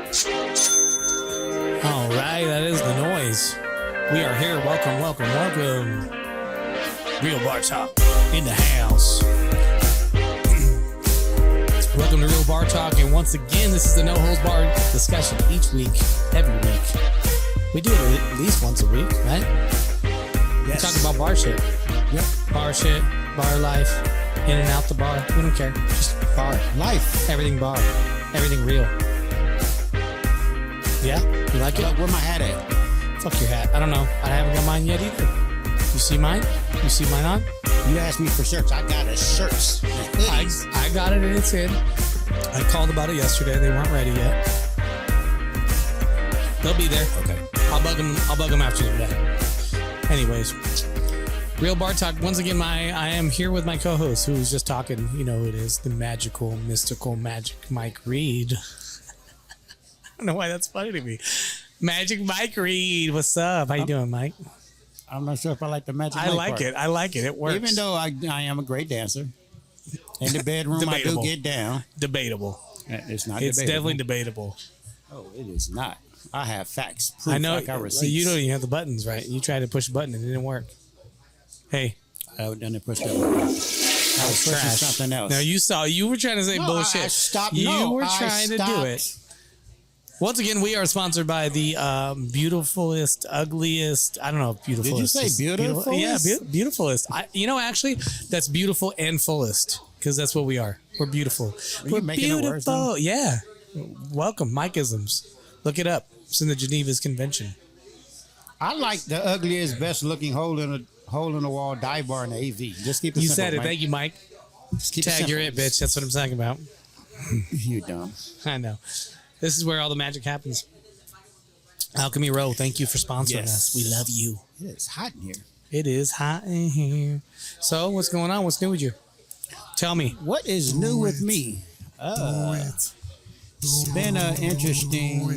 All right, that is the noise. We are here. Welcome, welcome, welcome. Real Bar Talk in the house. Welcome to Real Bar Talk, and once again, this is the No Holds Bar discussion each week, every week. We do it at least once a week, right? Yes. We talk about bar shit. Yep. Bar shit, bar life, in and out the bar. We don't care. Just bar life. Everything bar. Everything real. Yeah? You like it? Where my hat at? Fuck your hat. I don't know. I haven't got mine yet either. You see mine? You see mine on? You asked me for shirts. I got a shirts. I got it and it's in. I called about it yesterday. They weren't ready yet. They'll be there. Okay. I'll bug them after today. Anyways, Real Bar Talk. Once again, I am here with my co-host who's just talking. You know who it is, the magical, mystical, magic Mike Reed. I don't know why that's funny to me. Magic Mike Reed. What's up? How you doing, Mike? I'm not sure if I like the magic. I like it. I like it. It works. Even though I am a great dancer. In the bedroom, I do get down. Debatable. It's not It's debatable. definitely debatable. Oh, it is not. I have facts. Proof, I know. like You don't even have the buttons right. You tried to push a button and it didn't work. Hey. I done push that button. I was pushing something else. Now you were trying to say bullshit. I stopped. You were trying to do it. Once again, we are sponsored by the beautifulest, ugliest. I don't know if beautifulest. Did you say beautiful? Yeah, beautifulest. Actually, that's beautiful and fullest because that's what we are. We're beautiful. We're making beautiful. It worse, yeah. Welcome, Mikeisms. Look it up. It's in the Geneva's Convention. I like the ugliest, best looking hole in the wall dive bar in the AV. Just keep it simple. You said it. Mike. Thank you, Mike. Tag you're it, bitch. That's what I'm talking about. You dumb. I know. This is where all the magic happens. Alchemy Row, thank you for sponsoring us. We love you. It is hot in here. It is hot in here. So, what's going on? What's new with you? Tell me. What is new with me? It's been an interesting...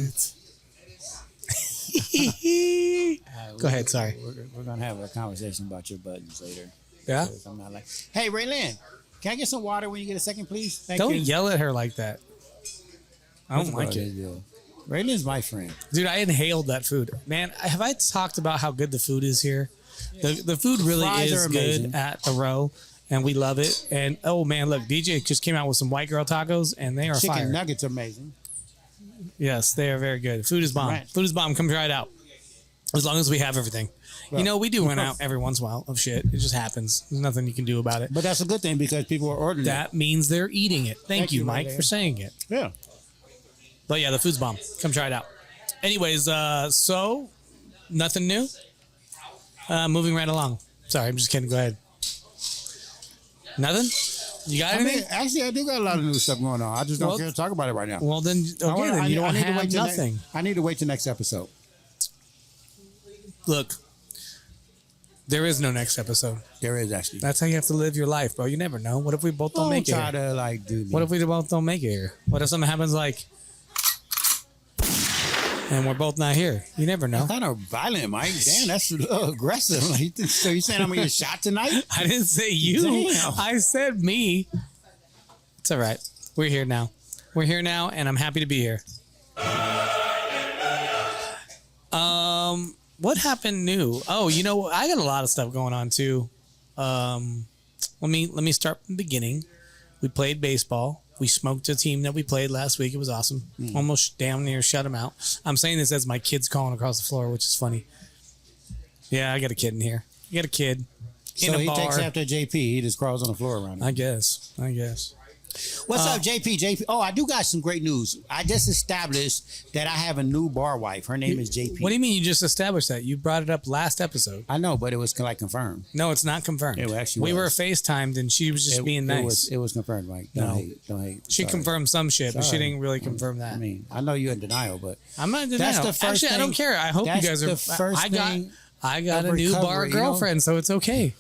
Go ahead, sorry. We're going to have a conversation about your buttons later. Yeah? I'm not like, hey, Raylynn, can I get some water when you get a second, please? Thank Don't you. yell at her like that. I don't like it. Raylynn's my friend. Dude, I inhaled that food. Man, have I talked about how good the food is here? The food really is good at the Row, and we love it. And, oh, man, look, DJ just came out with some white girl tacos, and they are fire. Chicken nuggets are amazing. Yes, they are very good. Food is bomb. Right. Food is bomb. Come try it out. As long as we have everything. Well, you know, we do run out every once in a while of shit. It just happens. There's nothing you can do about it. But that's a good thing because people are ordering it. That means they're eating it. Thank you, Mike, for saying it. Yeah. But yeah, the food's bomb. Come try it out. Anyways, so nothing new. Moving right along. Sorry, I'm just kidding. Go ahead. Nothing? You got anything? Actually, I do got a lot of new stuff going on. I just don't care to talk about it right now. Well, then, okay, then you don't have nothing. I need to wait till next episode. Look, there is no next episode. There is actually. That's how you have to live your life, bro. You never know. What if we both don't make it? Try to like do me. What if we both don't make it here? What if something happens like, and we're both not here? You never know. Kind of violent, Mike. Damn, that's a little aggressive. So you saying I'm gonna get shot tonight? I didn't say you. Damn. I said me. It's all right. We're here now. We're here now, and I'm happy to be here. What happened new? Oh, you know, I got a lot of stuff going on too. Let me start from the beginning. We played baseball. We smoked a team that we played last week. It was awesome. Almost damn near shut them out. I'm saying this as my kid's calling across the floor, which is funny. Yeah, I got a kid in here. You got a kid in a bar. So he takes after JP. He just crawls on the floor around him. I guess. What's up, JP? Oh, I do got some great news. I just established that I have a new bar wife. Her name is JP. What do you mean you just established that? You brought it up last episode. I know, but it was like confirmed. No, it's not confirmed. It actually we were FaceTimed and she was just being nice. It was confirmed, Mike. Don't hate. She confirmed some shit, but she didn't really confirm that. I mean, I know you're in denial, but I'm not in denial. That's the first Actually, I don't care. I hope you guys are. I got a new bar girlfriend, so it's okay.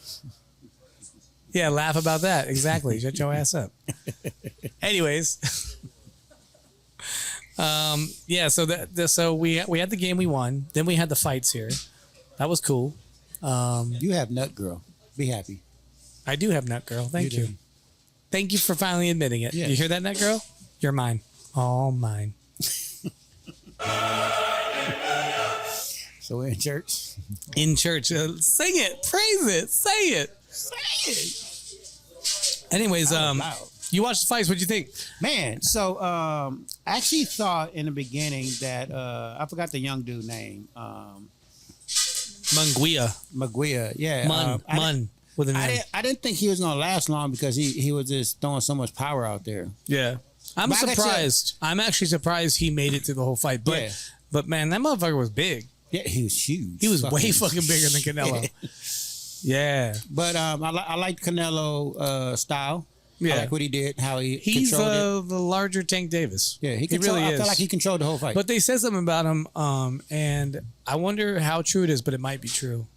Yeah, laugh about that. Exactly. Shut your ass up. Anyways. Yeah, so we had the game we won. Then we had the fights here. That was cool. You have nut girl. Be happy. I do have nut girl. Thank you. Thank you for finally admitting it. Yes. You hear that, nut girl? You're mine. All mine. So we're in church. In church. Sing it. Praise it. Say it. Say it. Anyways, Loud. you watched the fights. What'd you think? Man, so I actually thought in the beginning that I forgot the young dude name. Maguire, yeah. Mun. With an M. I didn't think he was gonna last long because he was just throwing so much power out there. Yeah. I'm surprised. I'm actually surprised he made it through the whole fight. But Yeah. but man, that motherfucker was big. Yeah, he was huge. He was way fucking bigger than Canelo. Yeah. But I like Canelo style. Yeah. I like what he did, how He's controlled it. the larger Tank Davis. Yeah, he really I is. felt like he controlled the whole fight. But they said something about him, and I wonder how true it is, but it might be true.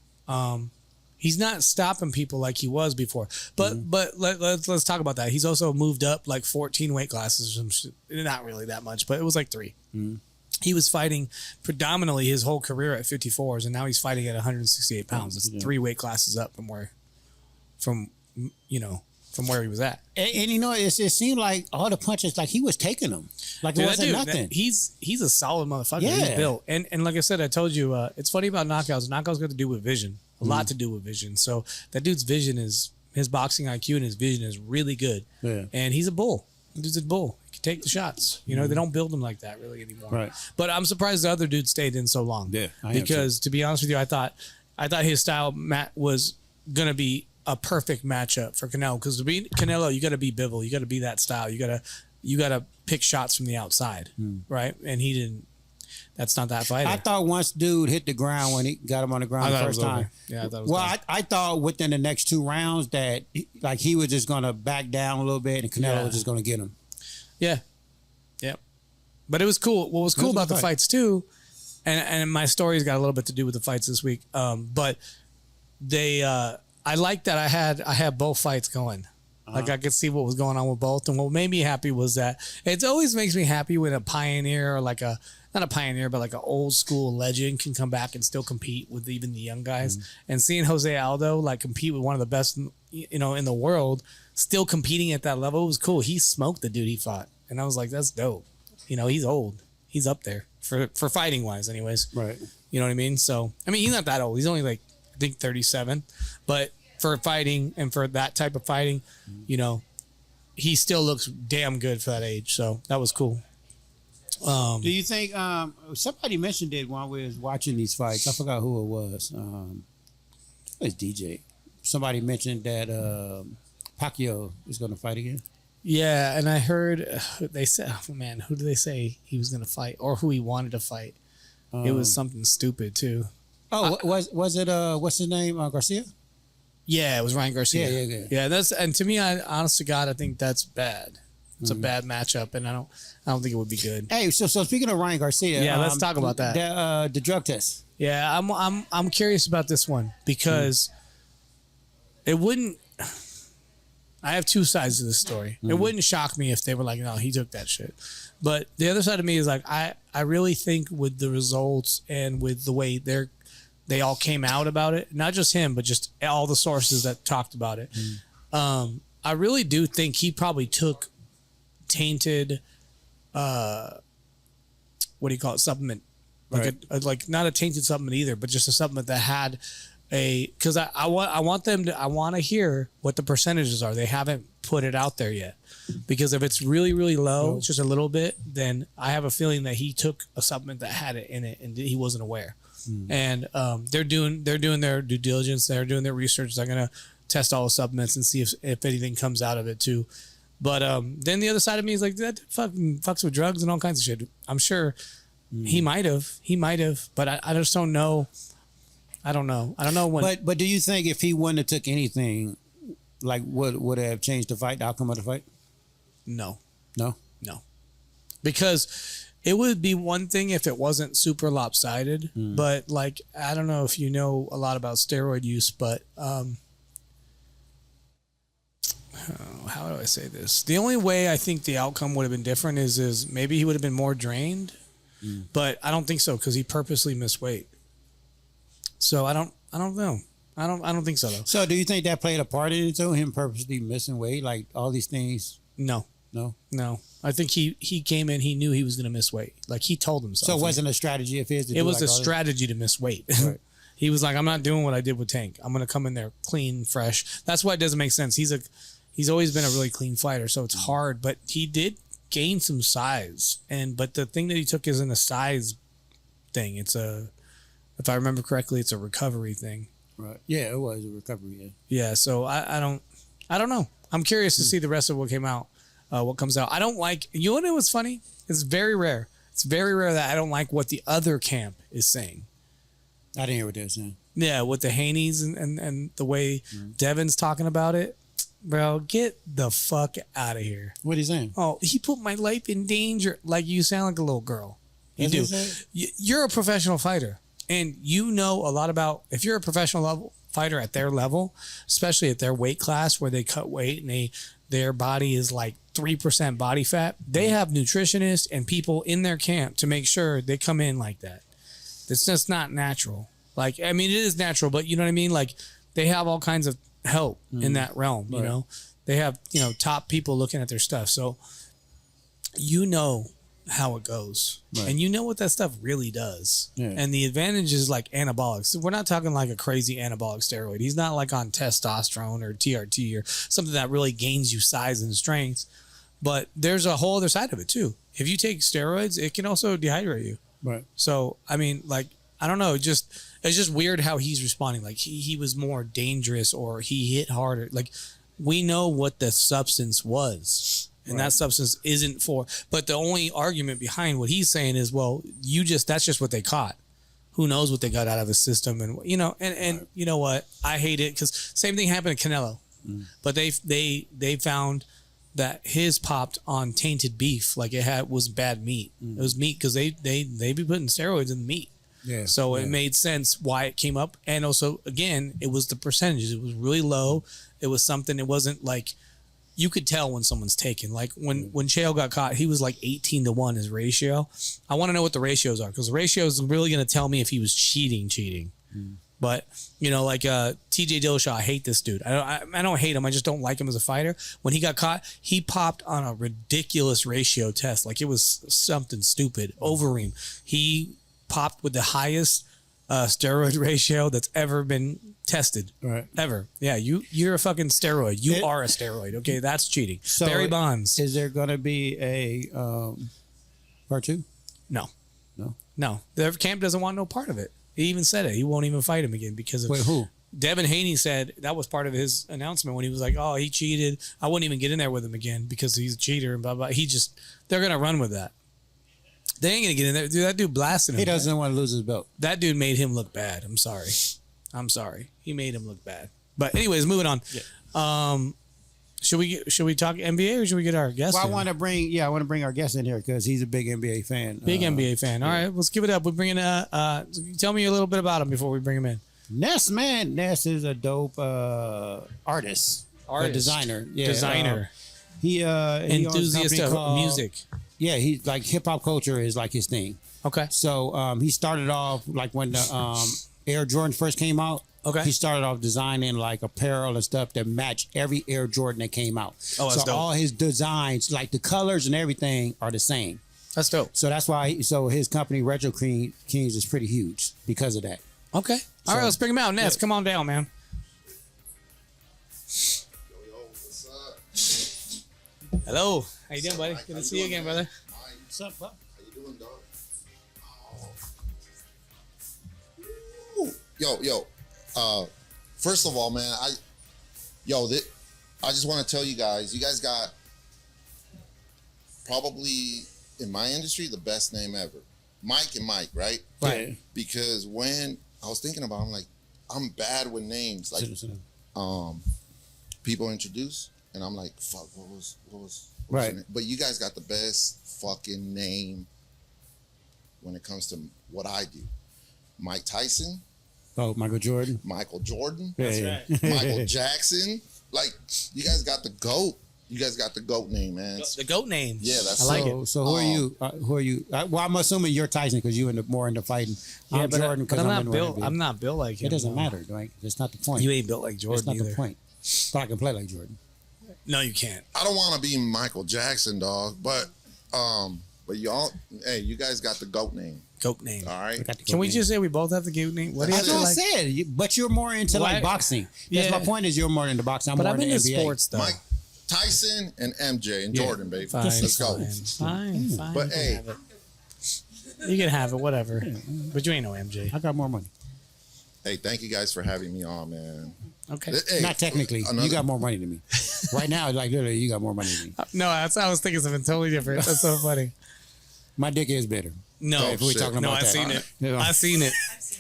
He's not stopping people like he was before. But let's talk about that. He's also moved up like 14 weight classes or some shit. Not really that much, but it was like 3. Mm-hmm. He was fighting predominantly his whole career at 54s, and now he's fighting at 168 pounds. It's 3 weight classes up from where he was at. And you know, it seemed like all the punches, like he was taking them, like it wasn't nothing. He's a solid motherfucker. Yeah. He's built, and like I said, I told you, it's funny about knockouts. Knockouts got to do with vision, a lot to do with vision. So that dude's vision his boxing IQ and his vision is really good. Yeah, and he's a bull. Dude's a bull. He can take the shots. You know, they don't build them like that really anymore. Right. But I'm surprised the other dude stayed in so long. Yeah, because to be honest with you, I thought his style was gonna be a perfect matchup for Canelo, because to be Canelo, you got to be Bivol, you got to be that style, you got to pick shots from the outside, right? And he didn't. That's not that fighter. I thought once dude hit the ground when he got him on the ground the first time. Yeah, I thought it was well, I thought within the next 2 rounds that he was just gonna back down a little bit and Canelo was just gonna get him. Yeah, yep. But it was cool. What was cool about the fights too, and my story's got a little bit to do with the fights this week. But they. I like that I had both fights going. Like I could see what was going on with both. And what made me happy was that it always makes me happy when a pioneer, or like not a pioneer, but like an old school legend can come back and still compete with even the young guys. And seeing Jose Aldo like compete with one of the best, in the world, still competing at that level, was cool. He smoked the dude he fought. And I was like, that's dope. He's old. He's up there for fighting wise anyways. Right. You know what I mean? So, I mean, he's not that old. He's only like, I think 37, but for fighting and for that type of fighting, he still looks damn good for that age. So that was cool. Do you think somebody mentioned it while we was watching these fights? I forgot who it was. It was DJ. Somebody mentioned that Pacquiao is going to fight again. Yeah, and I heard they said, oh man, who did they say he was going to fight, or who he wanted to fight? It was something stupid too. Oh, was it what's his name? Garcia? Yeah, it was Ryan Garcia. Yeah. And to me, honest to God, I think that's bad. It's a bad matchup, and I don't think it would be good. Hey, so speaking of Ryan Garcia, yeah, let's talk about that. The drug test. Yeah, I'm curious about this one because it wouldn't. I have 2 sides to this story. It wouldn't shock me if they were like, no, he took that shit. But the other side of me is like, I really think with the results and with the way they all came out about it, not just him, but just all the sources that talked about it. I really do think he probably took tainted, what do you call it, supplement, like like not a tainted supplement either, but just a supplement that had because I want to hear what the percentages are. They haven't put it out there yet, because if it's really, really low, it's just a little bit, then I have a feeling that he took a supplement that had it in it and he wasn't aware. And they're doing their due diligence. They're doing their research. They're gonna test all the supplements and see if anything comes out of it too. But then the other side of me is like, that fucking fucks with drugs and all kinds of shit. I'm sure he might have, but I just don't know. I don't know when. But do you think if he wouldn't have took anything, like would it have changed the outcome of the fight? No, because it would be one thing if it wasn't super lopsided, but like, I don't know if you know a lot about steroid use, but how do I say this? The only way I think the outcome would have been different is maybe he would have been more drained, but I don't think so, because he purposely missed weight. So I don't know. I don't think so though. So do you think that played a part in it too? Him purposely missing weight, like all these things? No. No. I think he came in, he knew he was going to miss weight. Like, he told himself. So it wasn't a strategy of his to do it was like a strategy to miss weight. Right. He was like, I'm not doing what I did with Tank. I'm going to come in there clean, fresh. That's why it doesn't make sense. He's always been a really clean fighter, so it's hard. But he did gain some size. But the thing that he took isn't a size thing. It's if I remember correctly, it's a recovery thing. Right. Yeah, it was a recovery. Yeah. Yeah. So I don't know. I'm curious to see the rest of what came out, what comes out. I don't like. You know what's funny? It's very rare. It's very rare that I don't like what the other camp is saying. I didn't hear what they were saying. Yeah, with the Haneys and the way Devin's talking about it. Bro, get the fuck out of here. What are you saying? Oh, he put my life in danger. Like, you sound like a little girl. You do. You're a professional fighter. And you know a lot about, if you're a professional fighter at their level, especially at their weight class where they cut weight and their body is like 3% body fat, they have nutritionists and people in their camp to make sure they come in like that. It's just not natural. Like, I mean, it is natural, but you know what I mean? Like, they have all kinds of help in that realm, you know? They have, top people looking at their stuff. So, you know how it goes. Right. And you know what that stuff really does. Yeah. And the advantage is like anabolics. We're not talking like a crazy anabolic steroid. He's not like on testosterone or TRT or something that really gains you size and strength. But there's a whole other side of it too. If you take steroids, it can also dehydrate you. Right. So, I mean, like, I don't know. It's just weird how he's responding. Like, he was more dangerous or he hit harder. Like, we know what the substance was. And that substance isn't for. But the only argument behind what he's saying is, well, that's just what they caught. Who knows what they got out of his system. And, you know what? I hate it because same thing happened to Canelo. But they found that his popped on tainted beef. Like, was bad meat. It was meat because they be putting steroids in the meat. Yeah. So it made sense why it came up. And also, again, it was the percentages. It was really low. It was something, it wasn't like, you could tell when someone's taken. Like when Chael got caught, he was like 18-1 his ratio. I want to know what the ratios are because the ratio is really going to tell me if he was cheating. But, like TJ Dillashaw, I hate this dude. I don't hate him. I just don't like him as a fighter. When he got caught, he popped on a ridiculous ratio test. Like, it was something stupid. Overeem. He popped with the highest steroid ratio that's ever been tested. Right. Ever. Yeah, you're a fucking steroid. You are a steroid. Okay, that's cheating. So Barry Bonds. Is there going to be a part 2? No. The camp doesn't want no part of it. He even said it. He won't even fight him again because of... Wait, who? Devin Haney said that was part of his announcement when he was like, oh, he cheated. I wouldn't even get in there with him again because he's a cheater and blah, blah. They're going to run with that. They ain't going to get in there. Dude, that dude blasted him. He doesn't want to lose his belt. That dude made him look bad. I'm sorry. He made him look bad. But anyways, moving on. Yeah. Should we talk NBA or should we get our guest? Well, I want to bring our guest in here because he's a big NBA fan. NBA fan. All right, let's give it up. We're bringing tell me a little bit about him before we bring him in. Ness is a dope artist, designer. Yeah, designer. He enthusiast of music. Yeah, he's like hip hop culture is like his thing. Okay. So he started off like when the Air Jordan first came out. Okay. He started off designing like apparel and stuff that matched every Air Jordan that came out. Oh, that's dope. All his designs, like the colors and everything, are the same. That's dope. So that's why. So his company Retro Kings is pretty huge because of that. Okay. All right, let's bring him out. Ness, come on down, man. What's up? Hello. How you doing, buddy? Good to see you again, brother. What's up, bud? How you doing, dog? Yo. First of all, man, I just want to tell you guys got probably in my industry the best name ever, Mike and Mike, right? Right. Because when I was thinking about it, I'm bad with names, like people introduce, and I'm like, fuck, what was right? But you guys got the best fucking name when it comes to what I do. Mike Tyson. Oh, Michael Jordan. That's right. Michael Jackson. Like, you guys got the GOAT. You guys got the GOAT name, man. The GOAT name. Yeah, that's I like it. So who are you? Who are you? Well, I'm assuming you're Tyson because you're more into fighting. Yeah, I'm Jordan because I'm not built. I'm not built like him. It doesn't matter, right? That's not the point. You ain't built like Jordan. That's not the point. But I can play like Jordan. No, you can't. I don't want to be Michael Jackson, dog, but y'all, hey, you guys got the GOAT name. GOAT name. All right. Can we just say we both have the GOAT name? What do you have That's to what I like? said. But you're more into like boxing. That's my point. Is you're more into boxing. I'm But more I'm into into NBA. sports though. Mike Tyson and MJ and Jordan, baby. Fine, Let's go. fine. But you hey, can have it. You can have it, whatever. But you ain't no MJ. I got more money. hey, thank you guys for having me on, man. Okay. Hey, Not technically. You got more money than me. Right now, like literally, you got more money than me. No, I was thinking something totally different. That's so funny. My dick is better. No, If we're talking no, about I that. seen it. Yeah. I seen it.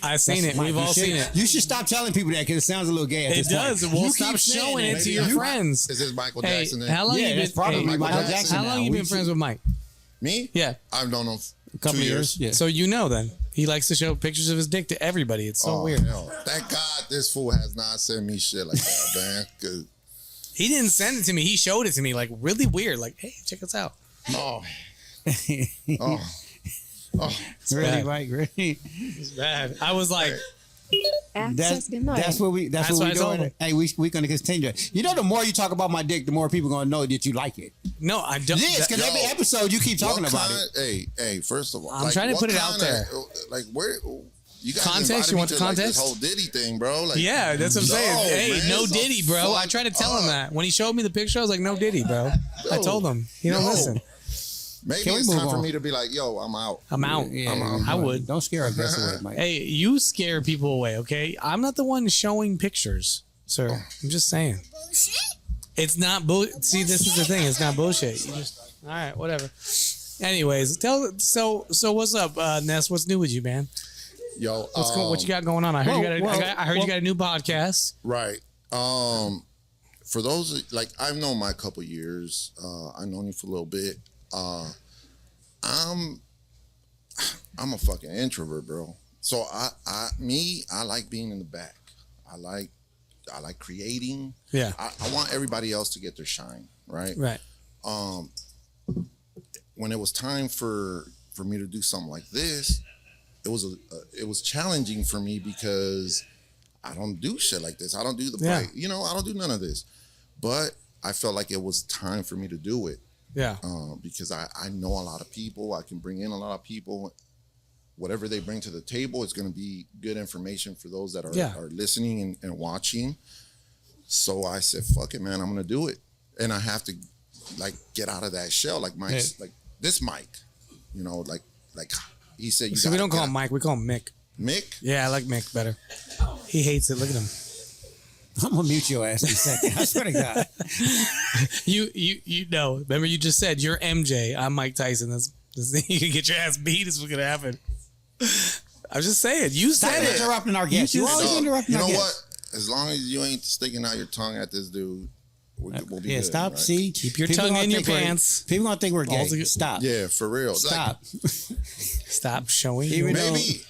I seen it. Mike, We've you all should- seen it. You should stop telling people that because it sounds a little gay. At It this point. does. We'll You stop keep saying showing it that. to your friends. Is this Michael Hey, Jackson? how long Yeah, you that's been? probably Michael Michael Jackson Jackson. How long now. you We been friends should- with Mike? Me? Yeah. I've known him A couple 2 years. Yeah. So you know then. He likes to show pictures of his dick to everybody. It's so Oh, weird. hell. Thank God this fool has not sent me shit like that, man. 'Cause- He didn't send it to me. He showed it to me like really weird. Like, hey, check us out. oh, oh, oh. Really, bad. Mike? Really? It's bad. I was like, That's what we. That's what I we told doing. him. Hey, we gonna continue. You know, the more you talk about my dick, the more people gonna know that you like it. no, I don't. Yes, because Yo, every episode you keep talking about it. Hey, first of all, I'm trying to what put it out kinda- there. Like, where you guys Context? invited You me want to, the like, this context? whole Diddy thing, bro. Like, Yeah, that's what I'm saying. no, Hey, man, no it's Diddy, a bro. I fuck tried to tell him up. that. When he showed me the picture, I was like, no Diddy, bro. I Yo, told him. He don't yo. listen. Maybe Can we it's move time for on? me to be like, yo, I'm out. I'm out. Yeah, I would. Don't scare our guests away, Mike. Hey, you scare people away, okay? I'm not the one showing pictures, sir. I'm just saying. It's not bullshit. See, this is the thing. It's not bullshit. You just all right, whatever. Anyways, so what's up, Ness? What's new with you, man? Yo, What you got going on? I heard you got a new podcast. right. For those like I've known Mike a couple years. I've known you for a little bit. I'm a fucking introvert, bro. So I like being in the back. I like creating. Yeah. I want everybody else to get their shine, right? Right. When it was time for me to do something like this, it was challenging for me because I don't do shit like this. I don't do the Yeah. fight. I don't do none of this. But I felt like it was time for me to do it. Yeah. Because I know a lot of people. I can bring in a lot of people. Whatever they bring to the table is going to be good information for those that are listening and watching. So I said, fuck it, man. I'm going to do it. And I have to like get out of that shell. Like Mike's like this Mike, like he said. So we don't call him Mike. We call him Mick. Mick? Yeah, I like Mick better. He hates it. Look at him. I'm gonna mute your ass in a second. I swear to God. You know. Remember, you just said you're MJ. I'm Mike Tyson. That's you can get your ass beat. Is what's gonna happen. I'm just saying. You Stop said it. interrupting our guests. You always interrupting You our know guests. what? As long as you ain't sticking out your tongue at this dude, we'll be good. Stop. Right? See, Keep your people tongue gonna in your think we're- pants. People gonna think we're gay. Balls are- Stop. Yeah, for real. Stop. Stop showing. Even your- though- Maybe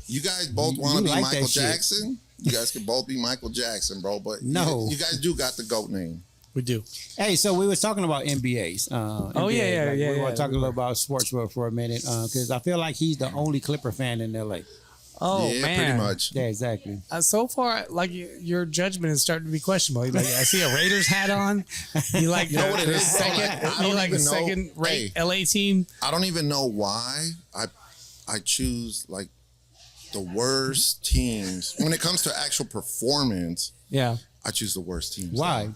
you guys both want to be like that Michael shit. Jackson. You guys can both be Michael Jackson, bro. But No. you guys do got the GOAT name. We do. Hey, so we was talking about NBAs. NBA, yeah, We want to talk a we little about sports for a minute because I feel like he's the only Clipper fan in LA. Oh yeah, man. pretty much. Yeah, exactly. So far, like your judgment is starting to be questionable. Like, I see a Raiders hat on. You like You know what it the is, bro? second? Like, I you don't like the even know. second rate Hey. LA team? I don't even know why I choose like the worst teams when it comes to actual performance. Yeah. I choose the worst teams. Why?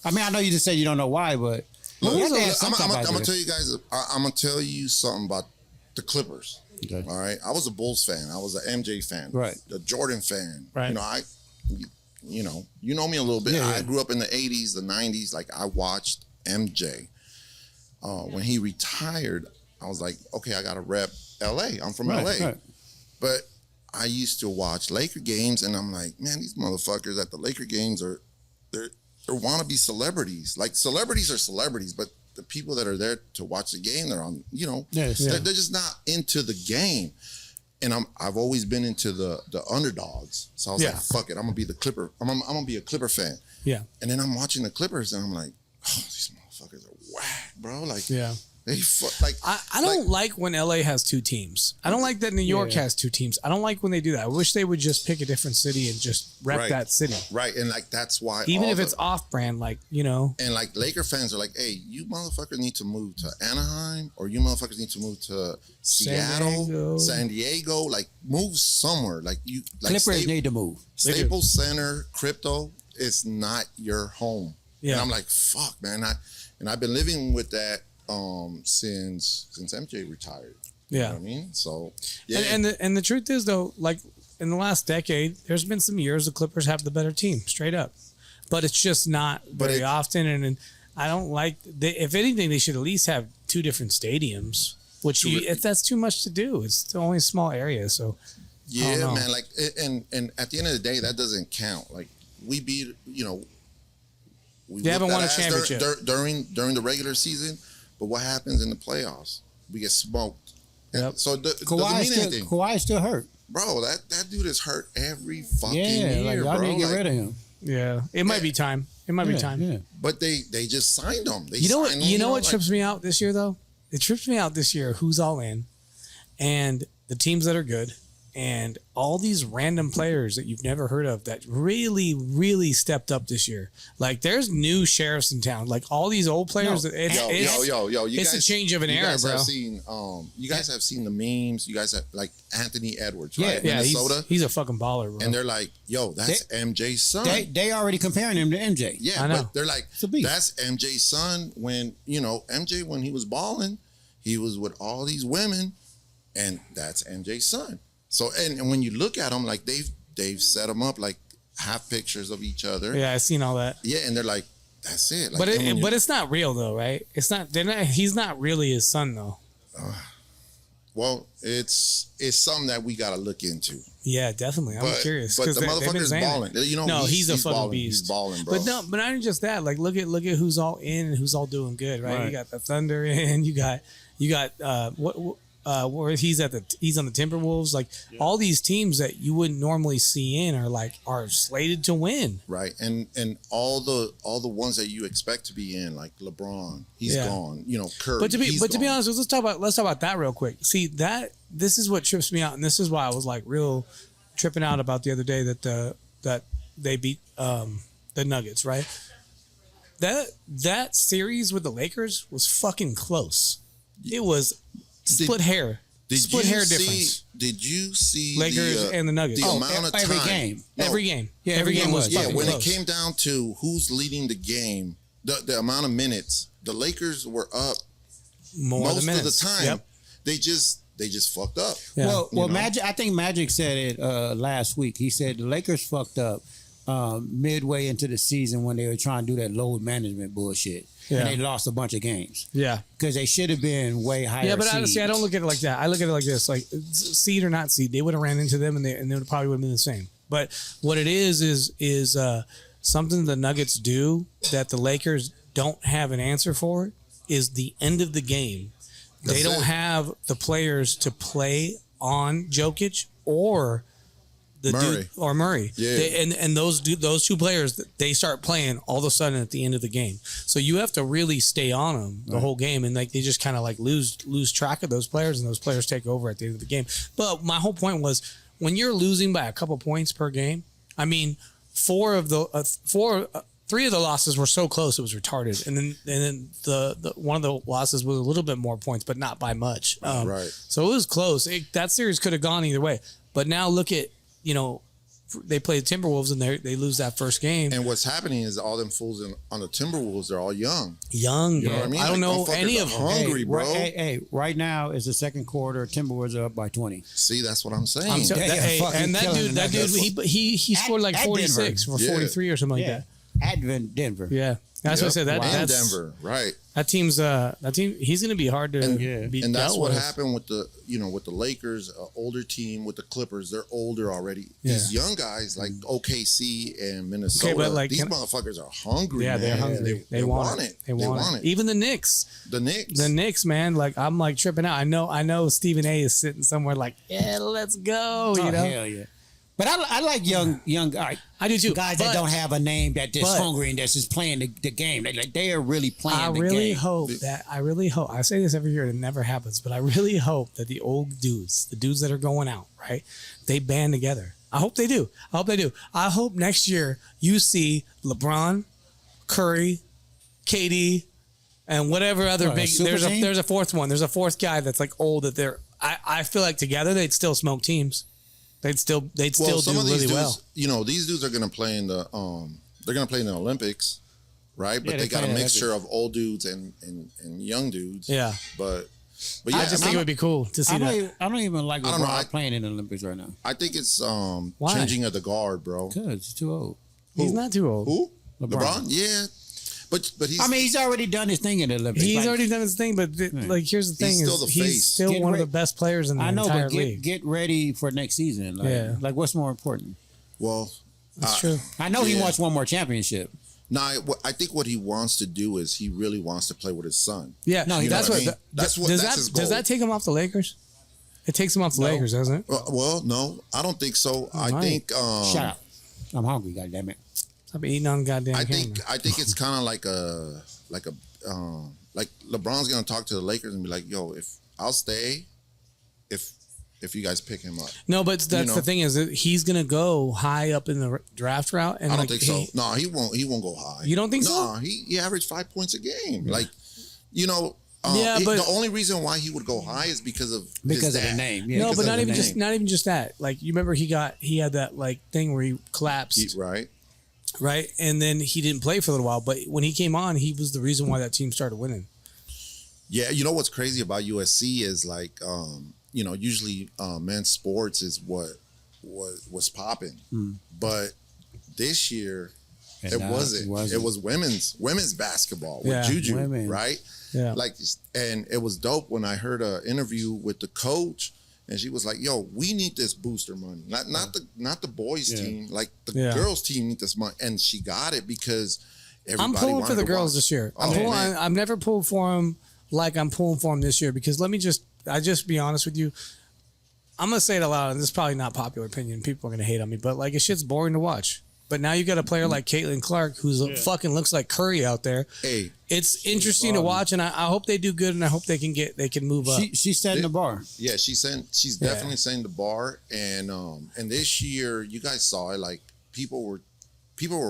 I mean, I know you just said you don't know why, but Look, you have to have I'm some type of gonna idea. tell you guys. I'm gonna tell you something about the Clippers. Okay. All right, I was a Bulls fan. I was an MJ fan. Right. The Jordan fan. Right. You know me a little bit. Yeah, I yeah. grew up in the '80s, the '90s. Like I watched MJ. When he retired, I was like, okay, I gotta rep LA. I'm from LA. Right. But I used to watch Laker games, and I'm like, man, these motherfuckers at the Laker games they're wannabe celebrities. Like celebrities are celebrities, but the people that are there to watch the game, they're on, Yes. they're just not into the game. And I've always been into the underdogs. So I was Yeah. like, fuck it, I'm gonna be the Clipper. I'm gonna be a Clipper fan. Yeah. And then I'm watching the Clippers, and I'm like, oh, these motherfuckers are whack, bro. Like, Yeah. I don't like when LA has two teams. I don't like that New York has two teams. I don't like when they do that. I wish they would just pick a different city and just rep that city. Right, and like that's why even if it's off-brand, like, you know. And like Laker fans are like, hey, you motherfuckers need to move to Anaheim, or you motherfuckers need to move to Seattle, San Diego. Like, move somewhere. Like you, like Clippers need to move. Staples Center, crypto is not your home. Yeah, and I'm like, fuck, man. I've been living with that. Since MJ retired. You know what I mean? So yeah. And the truth is though, like in the last decade, there's been some years the Clippers have the better team, straight up. But it's just not very often, and I don't like if anything, they should at least have two different stadiums. Which if that's too much to do. It's only a small area, so yeah, man. Like and at the end of the day, that doesn't count. Like we beat, they haven't won a championship during the regular season. But what happens in the playoffs? We get smoked. Yep. So it doesn't mean anything. Kawhi's still hurt. Bro, that dude is hurt every fucking year, like y'all need to get rid of him. Yeah. It might be time. It might be time. Yeah. But they just signed him. You know what trips me out this year, though? It trips me out this year who's all in and the teams that are good and all these random players that you've never heard of that really, really stepped up this year. Like, there's new sheriffs in town. Like, all these old players. It's a change of an era, bro. You guys have seen the memes. You guys have, like, Anthony Edwards, right? Yeah, Minnesota. He's a fucking baller, bro. And they're like, yo, that's MJ's son. They already comparing him to MJ. Yeah, I know. But they're like, that's MJ's son. When, MJ, when he was balling, he was with all these women, and that's MJ's son. So and when you look at them, like they've set them up like half pictures of each other. Yeah, I've seen all that. Yeah, and they're like, that's it. Like, but it's not real though, right? It's not. He's not really his son though. Well, it's something that we got to look into. Yeah, definitely. I'm curious. But the motherfucker's balling. He's a fucking beast. He's balling, bro. But not even just that. Like, look at who's all in and who's all doing good, right? You got the Thunder in. You got where he's on the Timberwolves, like all these teams that you wouldn't normally see in are slated to win. Right. And all the ones that you expect to be in, like LeBron, he's gone. Curry. But to be honest, let's talk about that real quick. See, this is what trips me out, and this is why I was like real tripping out about the other day that they beat the Nuggets, right? That series with the Lakers was fucking close. It was split hair difference. Did you see Lakers and the Nuggets? The amount of time. Every game. Yeah, every game was. Yeah, when close. It came down to who's leading the game, the amount of minutes, the Lakers were up most of the time. Yep. They just fucked up. Yeah. Well, Magic. I think Magic said it last week. He said the Lakers fucked up midway into the season when they were trying to do that load management bullshit. Yeah. And they lost a bunch of games. Yeah. Because they should have been way higher. Yeah, but honestly, I don't look at it like that. I look at it like this. Like, seed or not seed, they would have ran into them and they probably would have been the same. But what it is something the Nuggets do that the Lakers don't have an answer for is the end of the game. They don't have the players to play on Jokic or Murray. Yeah. And those two players, they start playing all of a sudden at the end of the game. So you have to really stay on them the whole game, and like they just kind of like lose track of those players, and those players take over at the end of the game. But my whole point was when you're losing by a couple points per game. I mean, three of the losses were so close it was retarded, and then the one of the losses was a little bit more points, but not by much. Right. So it was close. That series could have gone either way. But now look at. They play the Timberwolves and they lose that first game. And what's happening is all them fools on the Timberwolves, they're all young. You know what I mean? I don't know any of them. Hungry, bro. Right now is the second quarter. Timberwolves are up by 20. See, that's what I'm saying. That dude, he scored like 46 or 43 or something like that. At Denver. Yeah. That's what I said. That's Denver, right? That team. He's going to be hard to beat. And that's what happened with the Lakers, older team with the Clippers. They're older already. Yeah. These young guys like OKC and Minnesota. These motherfuckers are hungry. Yeah, they're hungry. They want it. They want it. Even the Knicks. The Knicks, man. Like I'm like tripping out. I know. Stephen A is sitting somewhere like, yeah, let's go. Hell yeah. But I like young guys. I do too. Guys that don't have a name that just hungry and that's just playing the game. They are really playing the game. I really hope. I say this every year. It never happens, but I really hope that the old dudes, the dudes that are going out, right? They band together. I hope they do. I hope next year you see LeBron, Curry, KD, and whatever other big. There's a fourth one. There's a fourth guy that's like old that they're. I feel like together they'd still smoke teams. They'd still do really well. You know, these dudes are going to play in the they're going to play in the Olympics, right? But they got a mixture of old dudes and young dudes. Yeah. But yeah, I just think it would be cool to see that. I don't even like LeBron playing in the Olympics right now. I think it's changing of the guard, bro. Because he's too old. He's not too old. Who? LeBron? Yeah. But he's. I mean, he's already done his thing in the Olympics. He's already done his thing, but here's the thing: he's still one of the best players in the entire league. Get ready for next season. Like what's more important? Well, that's true. I know he wants one more championship. No, I think what he wants to do is he really wants to play with his son. Yeah, no, that's his goal. Does that take him off the Lakers? It takes him off the Lakers, doesn't it? Well, no, I don't think so. I think. Shut up! I'm hungry. Goddamn it! I've been eating on goddamn camera. I think it's kind of like LeBron's gonna talk to the Lakers and be like, "Yo, if I'll stay, if you guys pick him up." No, but that's the thing is that he's gonna go high up in the draft route, and I don't think so. No, he won't. He won't go high. You don't think so? No, he averaged 5 points a game. Yeah. Like, but the only reason why he would go high is because of the name. Yeah, no, but not even just that. Like, you remember he had that like thing where he collapsed, right, and then he didn't play for a little while. But when he came on, he was the reason why that team started winning. Yeah, you know what's crazy about USC is like, usually men's sports is what was popping, but this year it wasn't. It was women's basketball with Juju, right? Yeah. Like, and it was dope when I heard an interview with the coach, and she was like, "Yo, we need this booster money. Not the boys team, like the girls team need this money." And she got it because everybody. I'm pulling for the girls this year. I've never pulled for them like I'm pulling for them this year because I just be honest with you. I'm gonna say it aloud, and this is probably not popular opinion. People are gonna hate on me, but like, it's shit's boring to watch. But now you got a player like Caitlin Clark who's fucking looks like Curry out there. Hey, it's interesting to watch, and I hope they do good, and I hope they can move up. She's setting the bar. Yeah, she's definitely setting the bar, and this year you guys saw it. Like, people were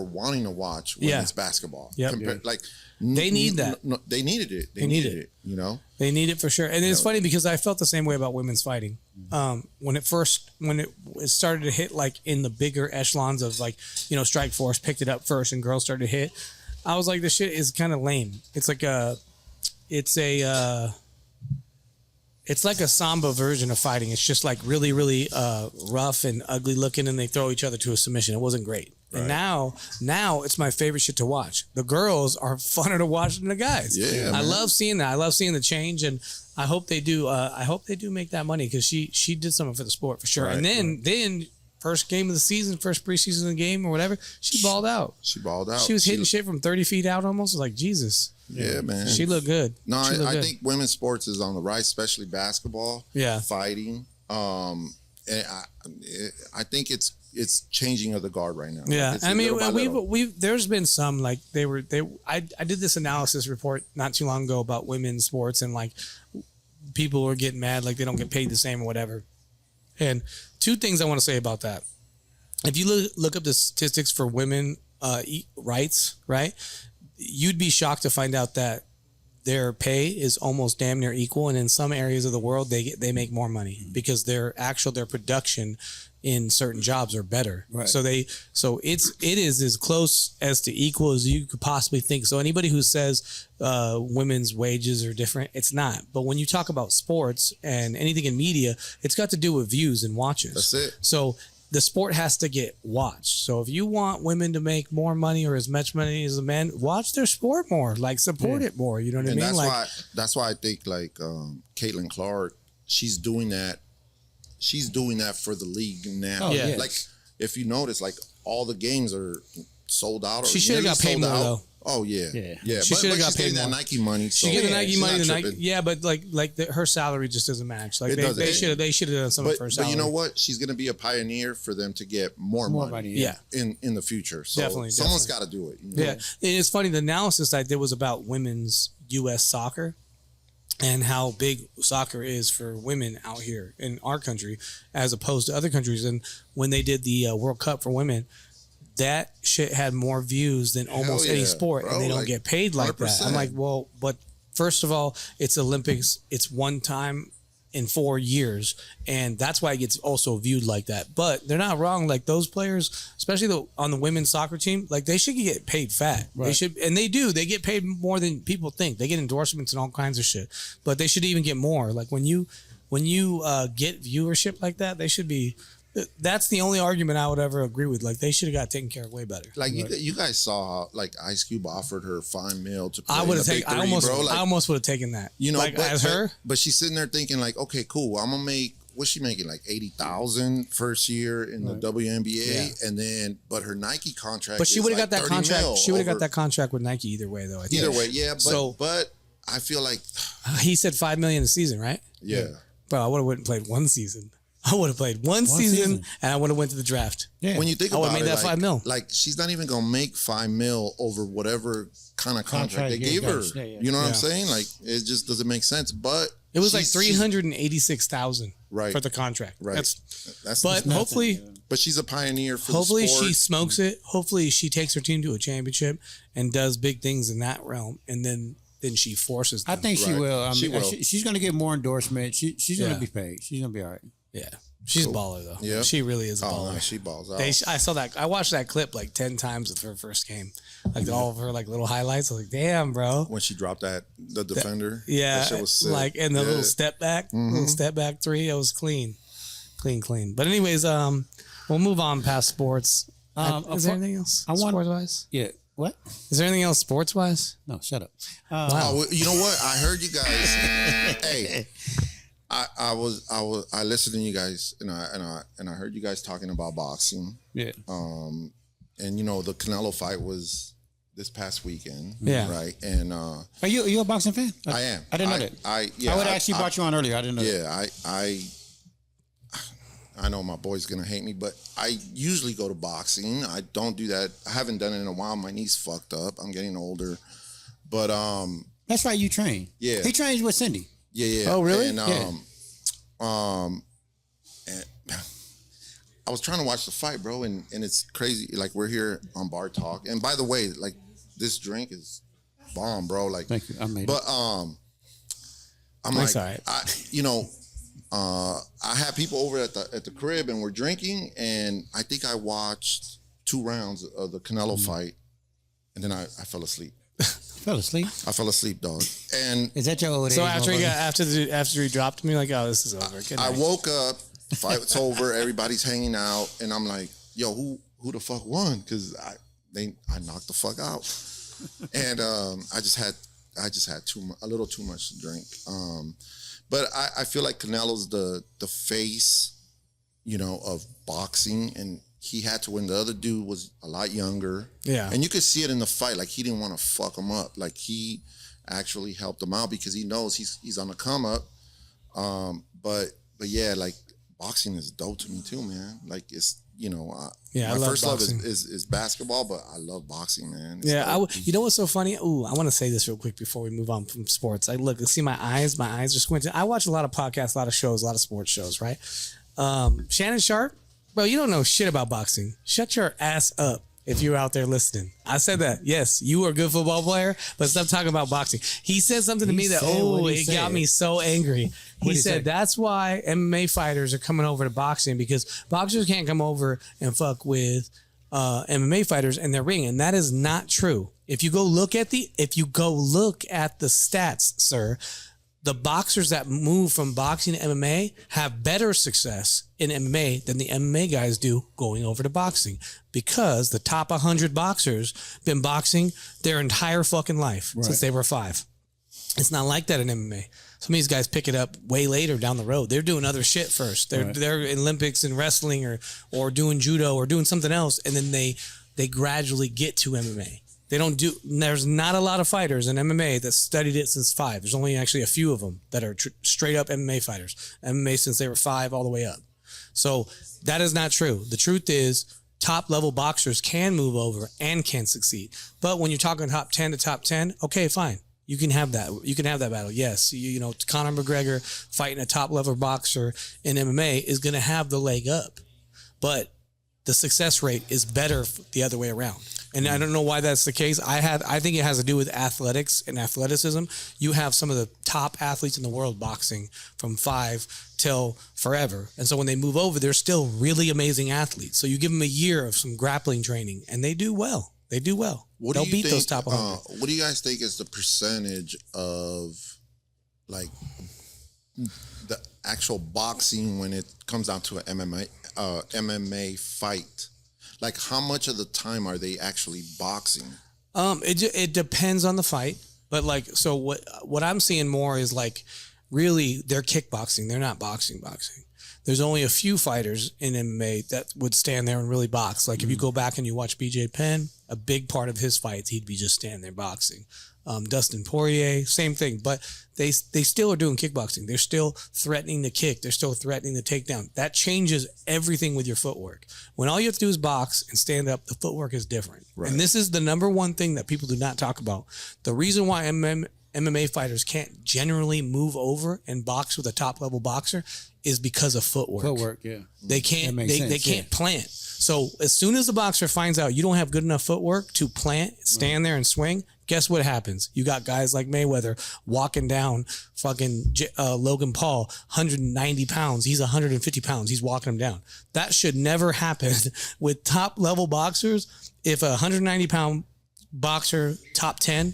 wanting to watch women's basketball. Yeah, like they need that. No, they needed it. They needed it. You know, they need it for sure. And it's funny because I felt the same way about women's fighting. When it started to hit like in the bigger echelons of like, Strike Force picked it up first and girls started to hit. I was like, this shit is kind of lame. It's like it's like a Samba version of fighting. It's just like really, really rough and ugly looking, and they throw each other to a submission. It wasn't great. Right. And now it's my favorite shit to watch. The girls are funner to watch than the guys. Yeah, I love seeing that. I love seeing the change, and I hope they do. I hope they do make that money because she did something for the sport for sure. Right, and then first game of the season, first preseason game or whatever, she balled out. She was hitting shit from 30 feet out almost. Like, Jesus. Yeah, man. She looked good. No, I think women's sports is on the rise, especially basketball. Yeah, fighting. And I think it's changing of the guard right now. Yeah, I mean, we've there's been some like I did this analysis report not too long ago about women's sports, and like people were getting mad like they don't get paid the same or whatever. And two things I want to say about that. If you look up the statistics for women rights, right, you'd be shocked to find out that their pay is almost damn near equal, and in some areas of the world they make more money because their production in certain jobs are better. Right. So it is as close as to equal as you could possibly think. So anybody who says women's wages are different, it's not. But when you talk about sports and anything in media, it's got to do with views and watches. That's it. So the sport has to get watched. So if you want women to make more money or as much money as the men, watch their sport more, like support it more. You know what I mean? That's why I think like Caitlin Clark, she's doing that for the league now. Oh, yeah. Like, if you notice, like all the games are sold out. She should have got paid more though. Oh yeah. She should have got paid that more. Nike money. So she get the Nike money. But her salary just doesn't match. Like they should have done something for her salary. But you know what? She's going to be a pioneer for them to get more money. Yeah. In the future. So someone's got to do it. You know? Yeah. It's funny. The analysis I did was about women's U.S. soccer and how big soccer is for women out here in our country as opposed to other countries. And when they did the World Cup for women, that shit had more views than almost any sport, bro, and they don't get paid like 100%. That. I'm like, well, but first of all, it's Olympics. It's one time in 4 years, and that's why it gets also viewed like that. But they're not wrong. Like those players, especially on the women's soccer team, like they should get paid fat. Right. They should, and they do. They get paid more than people think. They get endorsements and all kinds of shit. But they should even get more. Like when you get viewership like that, they should be. That's the only argument I would ever agree with. Like they should have got taken care of way better. Like you guys saw how like Ice Cube offered her $5 million to play. I would have taken. I almost would have taken that. You know, like, as her. But she's sitting there thinking like, okay, cool. I'm gonna make. What's she making? Like 80,000 first year in the WNBA, and then but her Nike contract. But she would have like got that contract. She would have got that contract with Nike either way, though. Either way, yeah. But I feel like he said $5 million a season, right? Yeah. But I would have went and played one season. I would have played one season and I would have went to the draft. Yeah. When you think about it, I would have made that $5 million. Like she's not even gonna make $5 million over whatever kind of contract they gave her. Yeah. You know what I'm saying? Like it just doesn't make sense. But it was like $386,000 for the contract. Right. That's but hopefully. But she's a pioneer for hopefully the sport. She smokes it. Hopefully she takes her team to a championship and does big things in that realm, and then she forces them. I think she will. I mean, she's going to get more endorsement. She's going to be paid. She's going to be all right. Yeah. She's a baller, though. Yeah. She really is a baller. No, she balls out. I saw that. I watched that clip like 10 times with her first game. Like all of her like little highlights. I was like, damn, bro. When she dropped the defender. Yeah. That shit was sick. Like, and the little step back, little step back three. It was clean. Clean. But anyways, we'll move on past sports. Is there anything else sports-wise? Yeah. What? Is there anything else sports-wise? No, shut up. Wow. You know what? I heard you guys. Hey. I listened to you guys and I heard you guys talking about boxing. Yeah. And you know the Canelo fight was this past weekend. Yeah. Right. And are you a boxing fan? I am. I didn't know that. I would have actually brought you on earlier. I didn't know that. Yeah. I know my boy's gonna hate me, but I usually go to boxing. I don't do that. I haven't done it in a while. My knee's fucked up. I'm getting older. But that's right, you train. Yeah. He trains with Cindy. Yeah. Oh, really? And and I was trying to watch the fight, bro, and it's crazy. Like we're here on Bar Talk, and by the way, like this drink is bomb, bro. Like, thank you. I made it. But I'm that's like, right. I had people over at the crib, and we're drinking, and I think I watched 2 rounds of the Canelo fight, and then I fell asleep. Fell asleep? I fell asleep, dog. And is that your old age? So after he dropped me, like, oh, this is over. I woke up, fight's over, everybody's hanging out, and I'm like, yo, who the fuck won? Because I knocked the fuck out, and I just had a little too much to drink. But I feel like Canelo's the face, you know, of boxing, and he had to win. The other dude was a lot younger. Yeah. And you could see it in the fight. Like, he didn't want to fuck him up. Like, he actually helped him out because he knows he's on the come up. But yeah, like, boxing is dope to me too, man. Like, it's, you know, my first boxing. Love is basketball, but I love boxing, man. It's you know what's so funny? Ooh, I want to say this real quick before we move on from sports. See my eyes are squinting. I watch a lot of podcasts, a lot of shows, a lot of sports shows, right? Shannon Sharp, bro, you don't know shit about boxing. Shut your ass up if you're out there listening. I said that. Yes, you are a good football player, but stop talking about boxing. He said something to me that, it got me so angry. He said that's why MMA fighters are coming over to boxing, because boxers can't come over and fuck with MMA fighters in their ring, and that is not true. If you go look at the stats, sir, the boxers that move from boxing to MMA have better success in MMA than the MMA guys do going over to boxing, because the top 100 boxers been boxing their entire fucking life since they were 5. It's not like that in MMA. Some of these guys pick it up way later down the road. They're doing other shit first. They're in Olympics and wrestling or doing judo or doing something else, and then they gradually get to MMA. They don't do. There's not a lot of fighters in MMA that studied it since 5. There's only actually a few of them that are straight up MMA fighters. MMA since they were 5 all the way up. So that is not true. The truth is, top level boxers can move over and can succeed. But when you're talking top 10 to top 10, okay, fine. You can have that. You can have that battle. Yes, you know, Conor McGregor fighting a top level boxer in MMA is going to have the leg up, but the success rate is better the other way around. And I don't know why that's the case. I think it has to do with athletics and athleticism. You have some of the top athletes in the world boxing from 5 till forever. And so when they move over, they're still really amazing athletes. So you give them a year of some grappling training and they do well. They do well. They'll beat those top 100. What do you guys think is the percentage of like the actual boxing when it comes down to an MMA fight? Like, how much of the time are they actually boxing? It depends on the fight, but like, so what I'm seeing more is like, really, they're kickboxing. They're not boxing. There's only a few fighters in MMA that would stand there and really box. Like if you go back and you watch BJ Penn, a big part of his fights, he'd be just standing there boxing. Dustin Poirier, same thing, but they still are doing kickboxing. They're still threatening the kick. They're still threatening the takedown. That changes everything with your footwork. When all you have to do is box and stand up, the footwork is different. Right. And this is the number one thing that people do not talk about. The reason why MMA fighters can't generally move over and box with a top level boxer is because of footwork. Footwork, yeah. They can't they can't plant. So as soon as the boxer finds out you don't have good enough footwork to plant, stand there and swing, guess what happens? You got guys like Mayweather walking down fucking Logan Paul, 190 pounds. He's 150 pounds. He's walking him down. That should never happen with top level boxers. If a 190 pound boxer, top 10,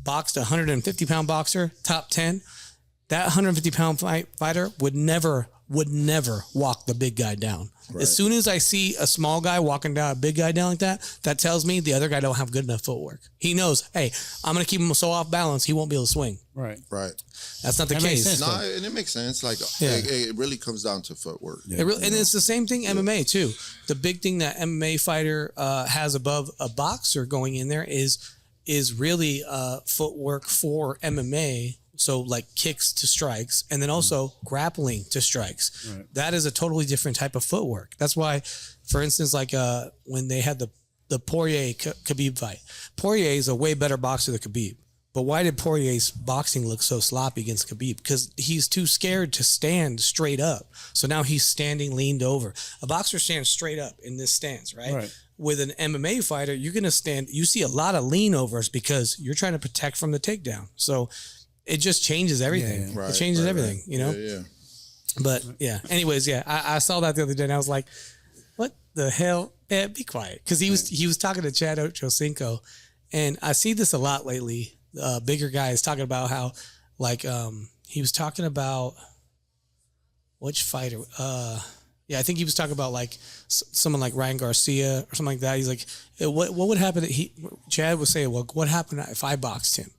boxed a 150 pound boxer, top 10, that 150 pound fighter would never walk the big guy down. Right. As soon as I see a small guy walking down a big guy down like that, that tells me the other guy don't have good enough footwork. He knows, hey, I'm going to keep him so off balance, he won't be able to swing. Right. That's not the case. No, and it makes sense. Like it really comes down to footwork. Yeah. And it's the same thing MMA too. The big thing that MMA fighter has above a boxer going in there is really footwork for MMA. So like kicks to strikes and then also grappling to strikes. Right. That is a totally different type of footwork. That's why, for instance, like when they had the Poirier-Khabib fight, Poirier is a way better boxer than Khabib. But why did Poirier's boxing look so sloppy against Khabib? Because he's too scared to stand straight up. So now he's standing leaned over. A boxer stands straight up in this stance, right? With an MMA fighter, you're going to stand, you see a lot of lean overs because you're trying to protect from the takedown. So it just changes everything. Yeah. It changes everything, you know? Yeah. But yeah, anyways, I saw that the other day and I was like, what the hell? Yeah, be quiet. Because he was talking to Chad Ochocinco, and I see this a lot lately. Bigger guys talking about how, like, he was talking about which fighter? I think he was talking about like someone like Ryan Garcia or something like that. He's like, what would happen? Chad was saying, well, what happened if I boxed him?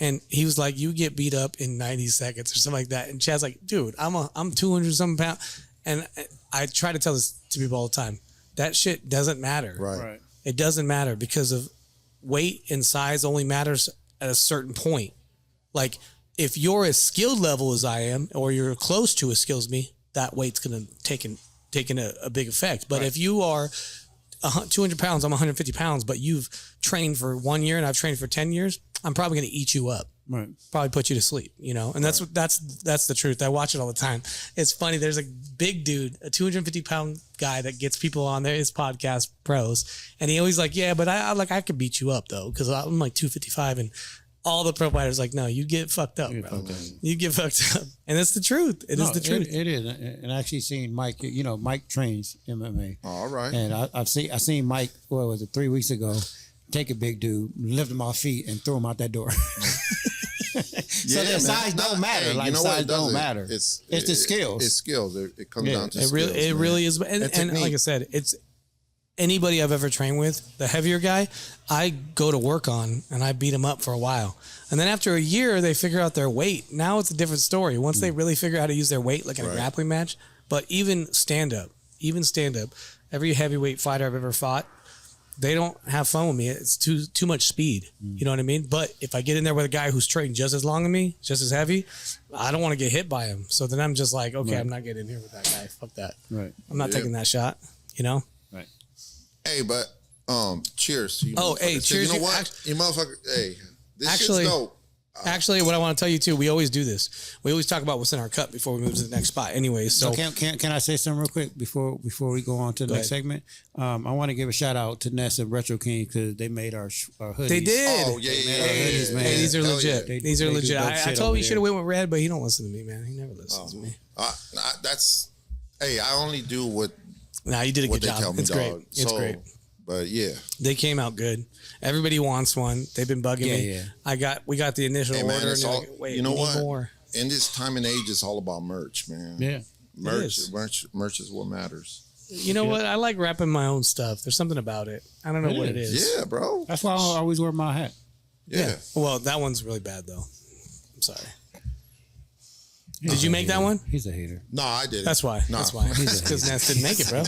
And he was like, you get beat up in 90 seconds or something like that. And Chad's like, dude, I'm 200 something pounds. And I try to tell this to people all the time. That shit doesn't matter. Right. It doesn't matter because of weight and size only matters at a certain point. Like if you're as skilled level as I am, or you're close to as skilled as me, that weight's going to take a big effect. But if you are 200 pounds, I'm 150 pounds, but you've trained for 1 year and I've trained for 10 years, I'm probably going to eat you up. Right. Probably put you to sleep, you know? And that's the truth. I watch it all the time. It's funny. There's a big dude, a 250 pound guy that gets people on there, his podcast Pros. And he always like, yeah, but I could beat you up though. Cause I'm like 255 and all the pro fighters like, no, you get fucked up, bro. You get fucked up. And it's the truth. It is the truth. It is. And I actually seen Mike, Mike trains MMA. All right. And I seen Mike, 3 weeks ago, take a big dude, lift him off feet, and throw him out that door. So the size don't matter. Like size don't matter. It's the skills. It's skills. It comes down to skills. It really is. And like I said, it's anybody I've ever trained with, the heavier guy, I go to work on and I beat him up for a while. And then after a year, they figure out their weight. Now it's a different story. Once they really figure out how to use their weight, like in a grappling match. But even stand up, every heavyweight fighter I've ever fought, they don't have fun with me. It's too much speed. You know what I mean? But if I get in there with a guy who's trained just as long as me, just as heavy, I don't want to get hit by him. So then I'm just like, okay, I'm not getting in here with that guy. Fuck that. Right. I'm not taking that shot. You know? Right. Hey, but cheers. Cheers. You know what? You motherfucker. Hey, this shit's dope. Actually, what I want to tell you too, we always do this. We always talk about what's in our cup before we move to the next spot. Anyways, so can I say something real quick before we go on to the next segment? I want to give a shout out to Ness and Retro King because they made our hoodies. They did. Oh yeah. Hoodies, man. Hey, these are legit. Yeah. These are legit. I told him he should have went. went with red, but he don't listen to me, man. He never listens to me. Hey, I only do what. Nah, you did a good job. It's great. It's great. But yeah, they came out good. Everybody wants one. They've been bugging me. Yeah. We got the initial order. And all, like, wait, you know what? More. In this time and age, it's all about merch, man. Yeah, merch is what matters. You know what? I like wrapping my own stuff. There's something about it. I don't know what it is. Yeah, bro. That's why I always wear my hat. Yeah. Well, that one's really bad though. I'm sorry. Did you make that one? He's a hater. No, I didn't. That's why. No. That's why. Because Ness didn't make it, bro.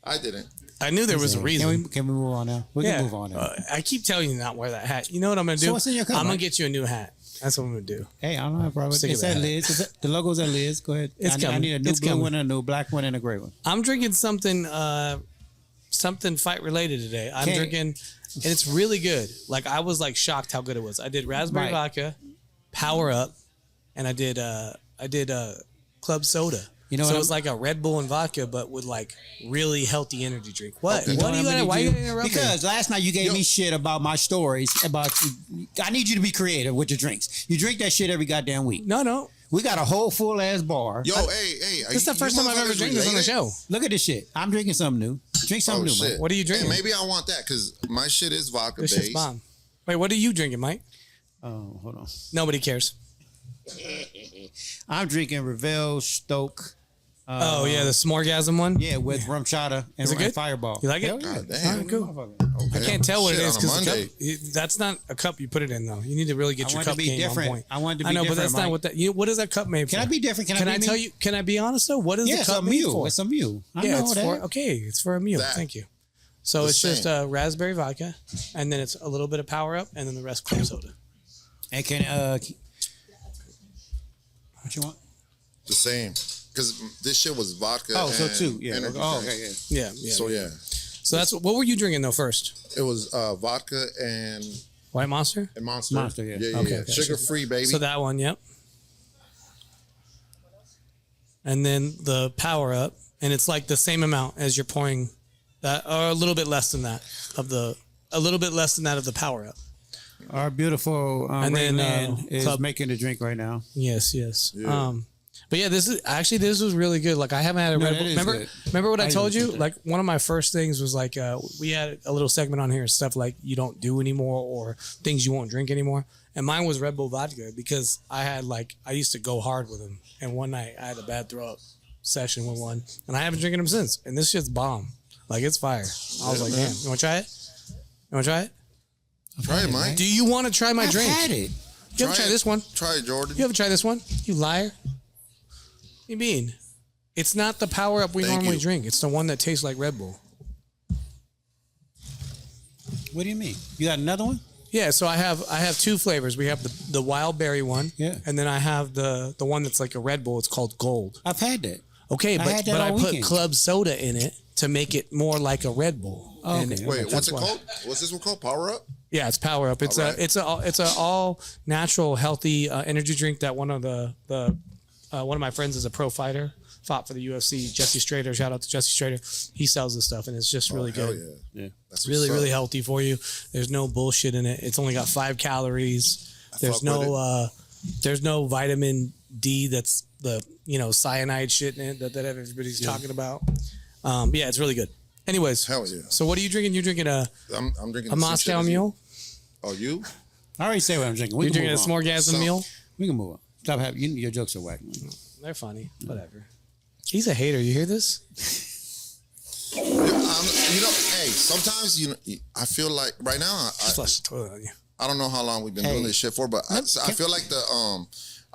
I didn't. I knew there was a reason. Can we move on now? We can move on now. I keep telling you to not wear that hat. You know what I'm going to do? So what's in your cup, I'm going Mike? to get you a new hat. That's what I'm going to do. Hey, I don't have a problem. Stick It's it at back. Liz. The logo's at Liz. Go ahead. It's I coming. need a new It's blue coming. one, a new black one, and a gray one. I'm drinking something fight related today. I'm drinking, and it's really good. Like I was like shocked how good it was. I did raspberry vodka, Power Up, and I did club soda. You know, so it was like a Red Bull and vodka, but with like really healthy energy drink. What? Okay. What do you got? Why you interrupt me? Because last night you gave me shit about my stories about. I need you to be creative with your drinks. You drink that shit every goddamn week. No. We got a whole full ass bar. Yo, hey. This is the first time I've ever drank this on the show. Look at this shit. I'm drinking something new. Drink something new, shit. man. What are you drinking? Hey, maybe I want that because my shit is vodka This based. shit's bomb. Wait, what are you drinking, Mike? Oh, hold on. Nobody cares. I'm drinking Revel Stoke. The Smorgasm one? Yeah, with rum chata Is it and good? fireball. You like it? God damn. All right, cool. I can't tell what it is because that's not a cup you put it in though. You need to really get your cup game on point. I want to be I know, different. but that's not what that. What is that cup made for? Can I be different? Can I tell you? Can I be honest though? What is the cup made for? It's a mule. I yeah, know it's that. for it's for a mule. Thank you. So it's just raspberry vodka, and then it's a little bit of Power Up, and then the rest club soda. And can what you want? The same. Because this shit was vodka. Oh, so two. Yeah. energy Oh, drinks. okay, Yeah. So yeah, So that's what were you drinking though first? it was vodka and White Monster. Monster. Monster, yeah. Yeah. Okay. Sugar free, baby. So that one, yep. And then the Power Up, and it's like the same amount as you're pouring that, or a little bit less than that of the Power Up. Our beautiful And then, man is Club- making the drink right now. Yes. Yeah. But yeah, this was really good. Like I haven't had a Red Bull. Remember what I told you? Like one of my first things was like we had a little segment on here, stuff like you don't do anymore or things you won't drink anymore. And mine was Red Bull vodka because I used to go hard with them. And one night I had a bad throw up session with one, and I haven't drinking them since. And this shit's bomb. Like it's fire. I was like, damn, you want to try it? You want to try it? Try it, Mike. Do you want to try my drink? I've had it. You haven't tried this one? Try it, Jordan. You haven't tried this one? You liar. What do you mean? It's not the Power Up we Thank normally you. drink. It's the one that tastes like Red Bull. What do you mean? You got another one? Yeah, so I have two flavors. We have the wild berry one, and then I have the one that's like a Red Bull. It's called Gold. I've had that. Okay, had that but I all put weekend. club soda in it to make it more like a Red Bull. Oh, And okay. Wait, that's what's it why. called? What's this one called? Power Up? Yeah, it's Power Up. It's All right. it's a all natural, healthy energy drink that one of one of my friends is a pro fighter, fought for the UFC. Jesse Strader, shout out to Jesse Strader. He sells this stuff and it's just really Hell good. Yeah. That's Really, what's up. really healthy for you. There's no bullshit in it. It's only got 5 calories. There's fuck with there's no vitamin D that's the cyanide shit in it that everybody's talking about. Yeah, it's really good. Anyways, Hell yeah. So what are you drinking? You're drinking I'm drinking a the same Moscow shit as you. Mule. Oh, you? I already say what I'm drinking. You're drinking a Smorgasm Mule. We can move on. Stop having your jokes are whack. They're funny. Whatever. He's a hater. You hear this? Hey, sometimes I feel like right now Flush the toilet on you. I don't know how long we've been doing this shit for, but I feel like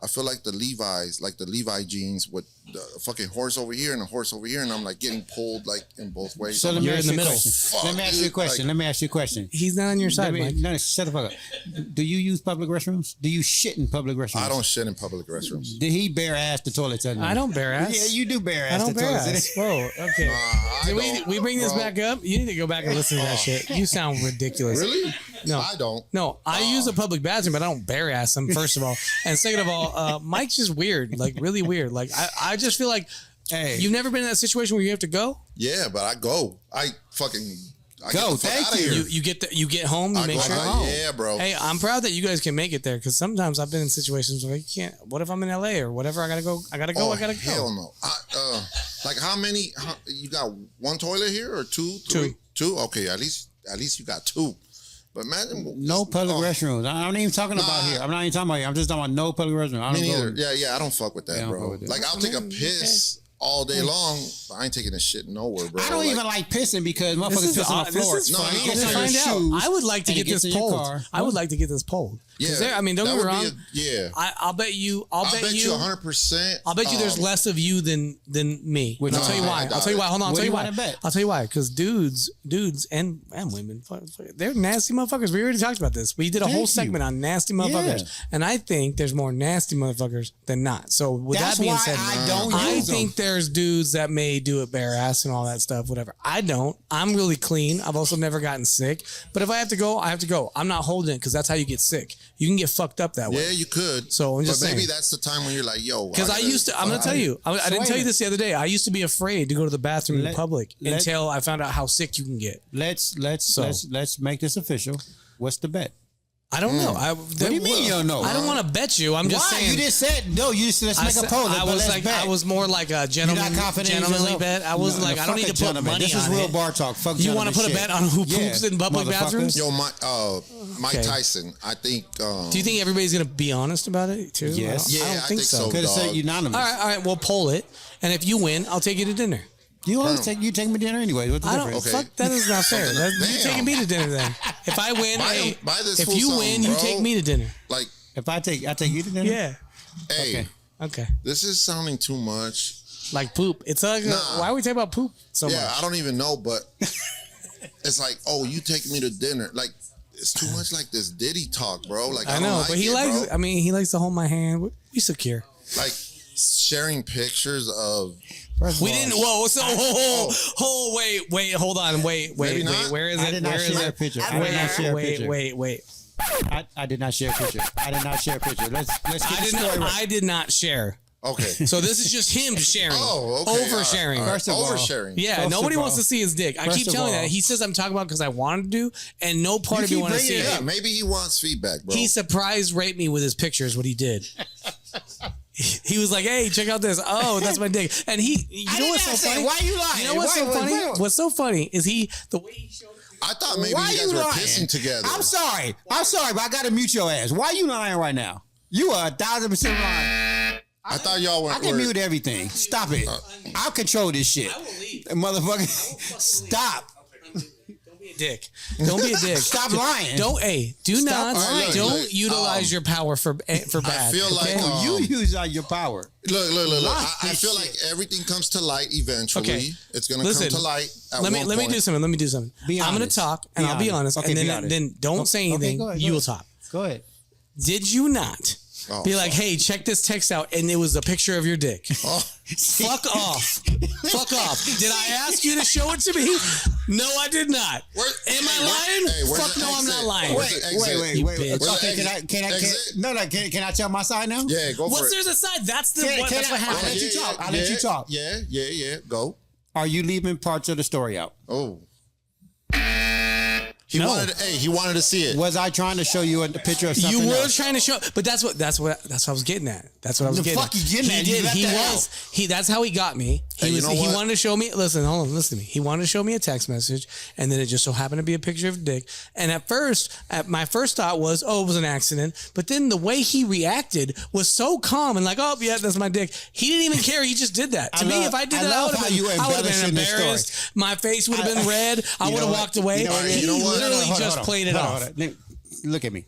I feel like the Levi jeans with the fucking horse over here and a horse over here, and I'm like getting pulled like in both ways. So let me ask you a middle. question. Let me ask you a question. Let me ask you a question. He's not on your side, Mike. No, shut the fuck up. Do you use public restrooms? Do you shit in public restrooms? I don't shit in public restrooms. Did he bare ass the toilet? I don't bare ass. Yeah, you do bare ass I don't the bare toilet. ass. Whoa, okay. Did we bring this back up? You need to go back and listen to that shit. You sound ridiculous. Really? No, I don't. No, I use a public bathroom, but I don't bare ass them. First of all, and second of all, Mike's just weird, like really weird. Like I just feel like, Hey, you've never been in that situation where you have to go. Yeah, but I go. I go. Go, thank you. You get home. You make sure. Yeah, bro. Hey, I'm proud that you guys can make it there because sometimes I've been in situations where you can't. What if I'm in LA or whatever? I gotta go. I gotta go. Hell no. Like how many? You got one toilet here or two? Two. Okay, at least you got two. But imagine no public restrooms. I'm not even talking about here. I'm not even talking about here. I'm just talking about no public restrooms. I don't Me neither. go. Yeah. I don't fuck with that, bro. Like I'll take a piss all day long, but I ain't taking a shit nowhere, bro. I don't even like pissing because motherfuckers piss on the floor. This is funny. I don't To care. find out. I would like to get this polled. I would like to get this polled. Yeah, I mean, don't get me wrong. Yeah, I'll bet you. I'll bet you 100%. I'll bet you there's less of you than me. Which I'll tell you why. I'll tell you why. Hold on. I'll tell you why. I'll tell you why. Because dudes and women, they're nasty motherfuckers. We already talked about this. We did a whole segment on nasty motherfuckers, and I think there's more nasty motherfuckers than not. So with that being said, I think there's dudes that may do it bare ass and all that stuff. Whatever. I don't. I'm really clean. I've also never gotten sick. But if I have to go, I have to go. I'm not holding it because that's how you get sick. You can get fucked up that way. Yeah, you could. So I'm just saying. Maybe that's the time when you're like, yo. Because I used to, I'm going to tell you, I didn't tell you this the other day. I used to be afraid to go to the bathroom in public until I found out how sick you can get. Let's make this official. What's the bet? I don't know. What do you mean you don't know? I don't want to bet you. I'm just saying. You just said no. You just let's make a poll. I was more like a gentlemanly bet. I was like, I don't need to put money on it. This is real bar talk. Fuck you want to put a bet on who poops in public bathrooms? Yo, Mike Tyson. I think. Do you think everybody's gonna be honest about it too? Yes. I don't think so. Could have said unanimous. All right. We'll poll it, and if you win, I'll take you to dinner. You always take me to dinner anyway. What's the difference? Fuck, that is not fair. You taking me to dinner then? If I win, if you win, you take me to dinner. Like if I take you to dinner. Yeah. Hey. Okay. This is sounding too much. Like poop. It's like why are we talking about poop so much? Yeah, I don't even know, but it's like, oh, you take me to dinner. Like it's too much like this Diddy talk, bro. Like I know, but he likes. I mean, he likes to hold my hand. We secure. Like sharing pictures of. We didn't. Whoa! So, wait! Hold on! Wait! Where is it? I did not share a picture. Wait! I did not share a picture. I did not share a picture. Let's get the story right. I did not share. Okay. So this is just him sharing. Oh, okay. Oversharing. All right. Oversharing. Yeah, nobody wants to see his dick. I keep telling you that. He says I'm talking about because I wanted to, and no part of me want to see it. Yeah, maybe he wants feedback, bro. He surprise raped me with his pictures. What he did. He was like, "Hey, check out this. Oh, that's my dick." And you know what's so funny? Why are you lying? You know what's so funny? What's so funny is the way he showed. I thought maybe you guys were pissing together. I'm sorry, but I gotta mute your ass. Why are you lying right now? You are 1,000% lying. I thought y'all were. I can mute everything. Stop it. I'll control this shit. I will leave. Motherfucker, stop. Dick. Don't be a dick. Stop lying. Don't Don't utilize your power for bad. I feel like you use your power. Look. I feel like everything comes to light eventually. Okay. It's gonna come to light. Let me do something. I'm gonna talk and I'll be honest. Okay, and then don't say anything. You will talk. Go ahead. Did you not? Be like, hey, check this text out, and it was a picture of your dick. Fuck off. Fuck off. Did I ask you to show it to me? No, I did not. Am I lying? Fuck no, I'm not lying. Wait. Okay, can I tell my side now? Yeah, go for it. What's there's a side? That's what happened. I'll let you talk. Yeah. Go. Are you leaving parts of the story out? Oh. He wanted to see it. Was I trying to show you a picture of something? You were else? trying to show, but that's what I was getting at. That's what I was getting at. The fuck you getting at? He did. That's how he got me. He wanted to show me. Listen to me. He wanted to show me a text message, and then it just so happened to be a picture of a dick. And at first, my first thought was, oh, it was an accident. But then the way he reacted was so calm and like, oh yeah, that's my dick. He didn't even care. He just did that. To me, if I did that, I would have been embarrassed. My face would have been red. I would have walked away. You know what? Literally just played it off. Look at me.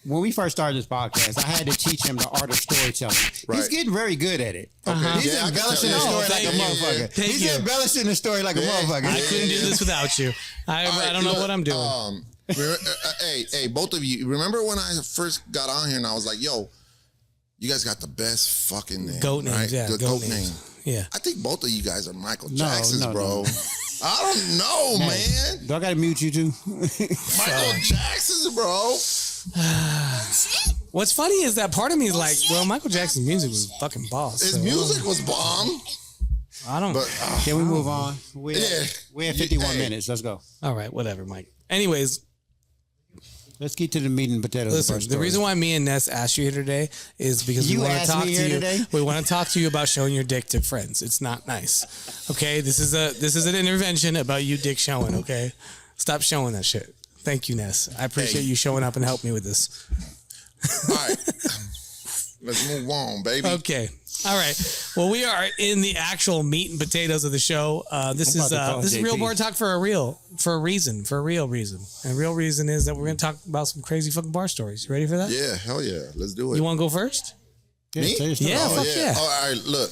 when we first started this podcast, I had to teach him the art of storytelling. Right. He's getting very good at it. Okay. He's embellishing the story like a motherfucker. He's embellishing the story like a motherfucker. I couldn't do this without you. I don't know what I'm doing. Hey, both of you, remember when I first got on here and I was like, yo, you guys got the best fucking name. Goat names, right? yeah. The goat name. Yeah. I think both of you guys are Michael Jacksons, bro. I don't know, man. Do I got to mute you too? Michael Jackson's, bro. What's funny is that part of me is like, well, Michael Jackson's music was fucking boss. His music was bomb. I don't. But, can we move on? We're at 51 minutes. Let's go. All right, whatever, Mike. Anyways, let's get to the meat and potatoes. listen, the reason why me and Ness asked you here today is because we want to talk to you. Today? We want to talk to you about showing your dick to friends. It's not nice. Okay, this is an intervention about you dick showing. Okay, stop showing that shit. Thank you, Ness. I appreciate you showing up and help me with this. All right, let's move on, baby. Okay. All right. Well, we are in the actual meat and potatoes of the show. This is real bar talk for a real reason. And the real reason is that we're going to talk about some crazy fucking bar stories. You ready for that? Yeah, hell yeah. Let's do it. You want to go first? Me? Yeah, fuck yeah. Oh, all right, look.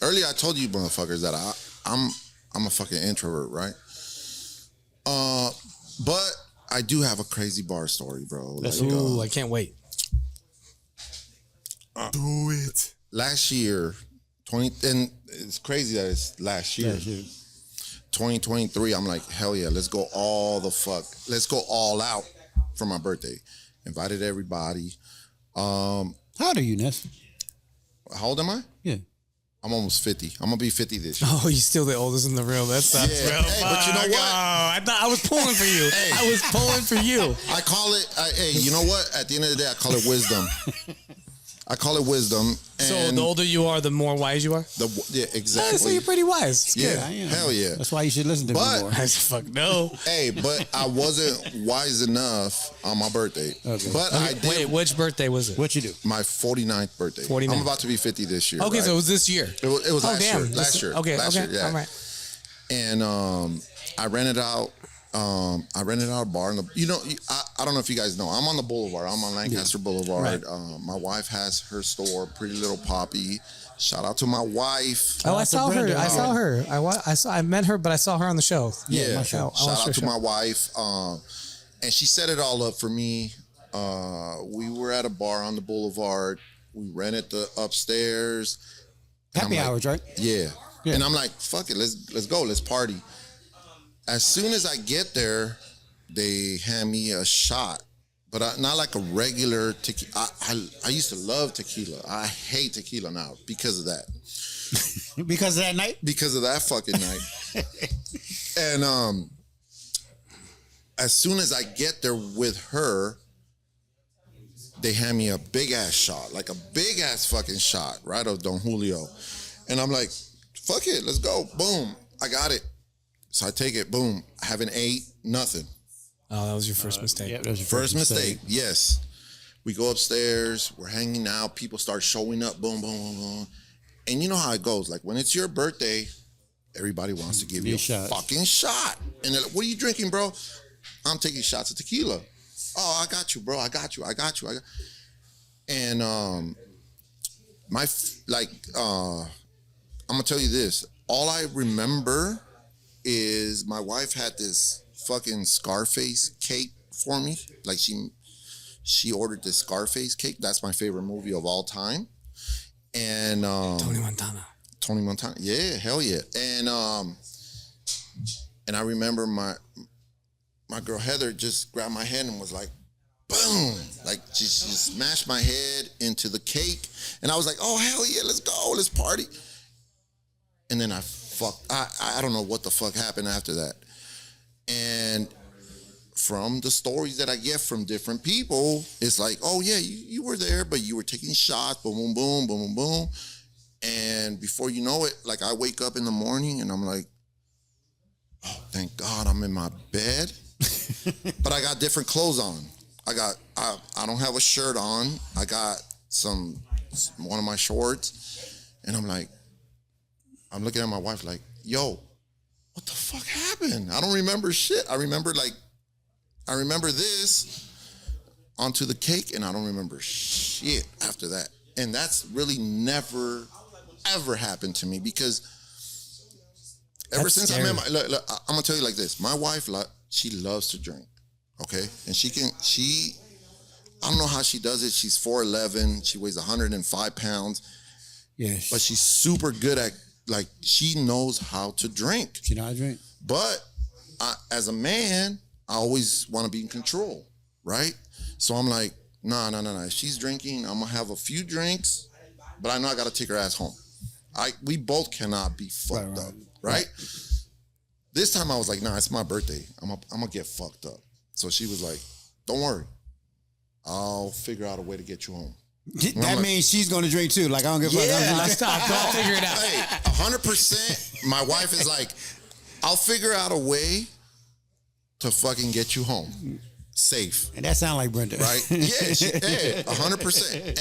Earlier I told you motherfuckers that I'm a fucking introvert, right? But I do have a crazy bar story, bro. Ooh, I can't wait. Do it. Last year, and it's crazy that it's last year. 2023, I'm like, hell yeah, let's go let's go all out for my birthday. Invited everybody. How old are you, Ness? How old am I? Yeah. I'm almost 50. I'm gonna be 50 this year. Oh, you're still the oldest in the room. That sucks, yeah. bro. Hey, but you know what? Oh, I thought I was pulling for you. I was pulling for you. I call it. Hey, you know what? At the end of the day, I call it wisdom. I call it wisdom. And so the older you are, the more wise you are? Yeah, exactly. So you're pretty wise. It's yeah, good. I am. Hell yeah. That's why you should listen to me more. I said, fuck no. Hey, but I wasn't wise enough on my birthday. Okay. But I did. Wait, which birthday was it? What you do? My 49th birthday. 49th. I'm about to be 50 this year. Okay, right? so it was this year. It was last damn. year. Last year. Okay, last year, yeah. All right. And I rented out a bar in the. You know, I don't know if you guys know. I'm on the Boulevard. I'm on Lancaster Boulevard. Right. My wife has her store, Pretty Little Poppy. Shout out to my wife. Oh, I saw her. I met her, but I saw her on the show. Yeah. My show. Shout out to my wife. And she set it all up for me. We were at a bar on the Boulevard. We rented the upstairs. Happy hours, right? Yeah. And I'm like, fuck it, let's go, let's party. As soon as I get there, they hand me a shot, but not like a regular tequila. I used to love tequila. I hate tequila now because of that. Because of that night? Because of that fucking night. And as soon as I get there with her, they hand me a big ass shot, like a big ass fucking shot, right, of Don Julio. And I'm like, fuck it, let's go. Boom, I got it. So I take it, boom, I haven't ate, nothing. Oh, that was your first mistake. Yeah, that was your First mistake, yes. We go upstairs, we're hanging out, people start showing up, boom, boom, boom, boom. And you know how it goes. Like when it's your birthday, everybody wants to give you a fucking shot. And they're like, what are you drinking, bro? I'm taking shots of tequila. Oh, I got you, bro. I got you. And I'm gonna tell you this. All I remember is my wife had this fucking Scarface cake for me. Like she ordered this Scarface cake. That's my favorite movie of all time. And Tony Montana. Yeah, hell yeah. And I remember my girl Heather just grabbed my head and was like, boom, like she smashed my head into the cake. And I was like, oh hell yeah, let's go, let's party. And then I don't know what the fuck happened after that. And from the stories that I get from different people, it's like, oh yeah, you were there, but you were taking shots, boom, boom, boom, boom, boom, boom. And before you know it, like I wake up in the morning and I'm like, oh, thank God I'm in my bed. But I got different clothes on. I don't have a shirt on. I got one of my shorts. And I'm looking at my wife like, yo, what the fuck happened? I don't remember shit. I remember this. onto the cake, and I don't remember shit after that. And that's really never, ever happened to me because ever since I met look, I'm gonna tell you like this. My wife, she loves to drink, okay? And I don't know how she does it. She's 4'11", she weighs 105 pounds. Yes. But she's super good at, like, she knows how to drink. She knows how to drink. But as a man, I always want to be in control, right? So I'm like, no. If she's drinking, I'm going to have a few drinks, but I know I got to take her ass home. We both cannot be fucked up, right? This time I was like, nah, it's my birthday. I'm going to get fucked up. So she was like, don't worry. I'll figure out a way to get you home. That means she's going to drink too. Like, I don't give a fuck. Yeah, stop. I'll figure it out. Hey, 100%. My wife is like, I'll figure out a way to fucking get you home. Safe. And that sounds like Brenda. Right? Yeah, 100%.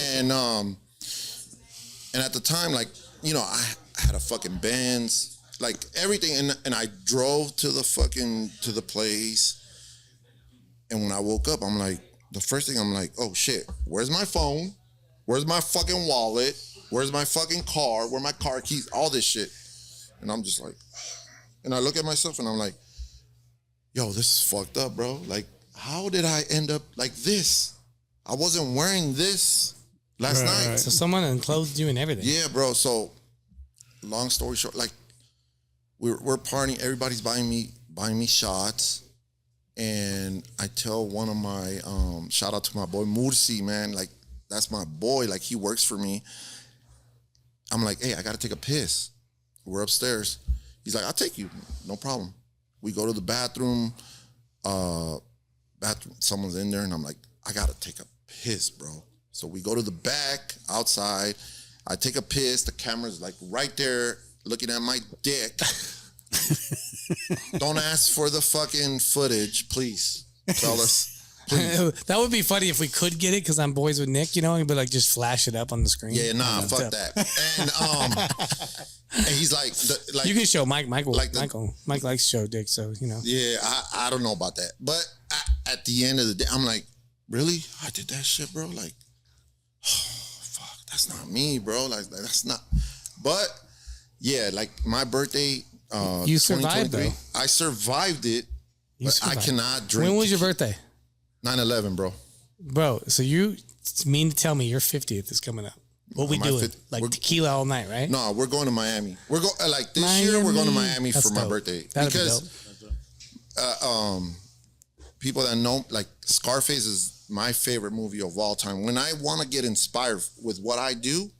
And at the time, like, you know, I had a fucking Benz, like everything. And I drove to the place. And when I woke up, I'm like, the first thing I'm like, oh shit, where's my phone? Where's my fucking wallet? Where's my fucking car? Where are my car keys? All this shit. And I'm just like, and I look at myself and I'm like, yo, this is fucked up, bro. Like, how did I end up like this? I wasn't wearing this last night. Right. So someone enclosed you and everything. Yeah, bro. So long story short, like we're partying, everybody's buying me shots. And I tell one of my, shout out to my boy Mursi, man. Like, that's my boy. Like, he works for me. I'm like, hey, I got to take a piss. We're upstairs. He's like, I'll take you. No problem. We go to the bathroom. Someone's in there. And I'm like, I got to take a piss, bro. So we go to the back outside. I take a piss. The camera's like right there looking at my dick. Don't ask for the fucking footage, please, fellas. Please. That would be funny if we could get it because I'm boys with Nick, you know, but like just flash it up on the screen. Yeah, nah, fuck that. And he's like, you can show Mike likes to show dick, so you know. Yeah, I don't know about that, but at the end of the day, I'm like, really? I did that shit, bro. Like, oh, fuck, that's not me, bro. Like that's not. But yeah, like my birthday. You survived though. I survived it, but I cannot drink. When was your birthday? 9/11, bro. Bro, so you mean to tell me your 50th is coming up? What we doing? Like tequila all night, right? No, we're going to Miami. We're going like this year. We're going to Miami for my birthday. That'd because people that know, like Scarface is my favorite movie of all time. When I want to get inspired with what I do,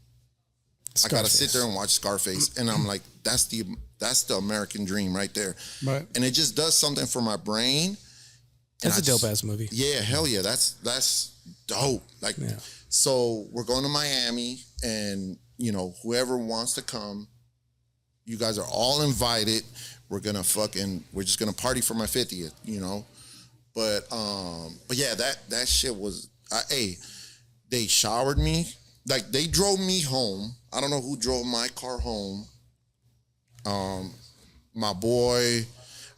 I gotta sit there and watch Scarface, and I'm like, that's the American dream right there. Right. And it just does something for my brain. That's a dope ass movie. Yeah, hell yeah, that's dope. Like, so we're going to Miami, and you know, whoever wants to come, you guys are all invited. We're just gonna party for my 50th, you know. But yeah, that shit was. They showered me. Like, they drove me home. I don't know who drove my car home. My boy,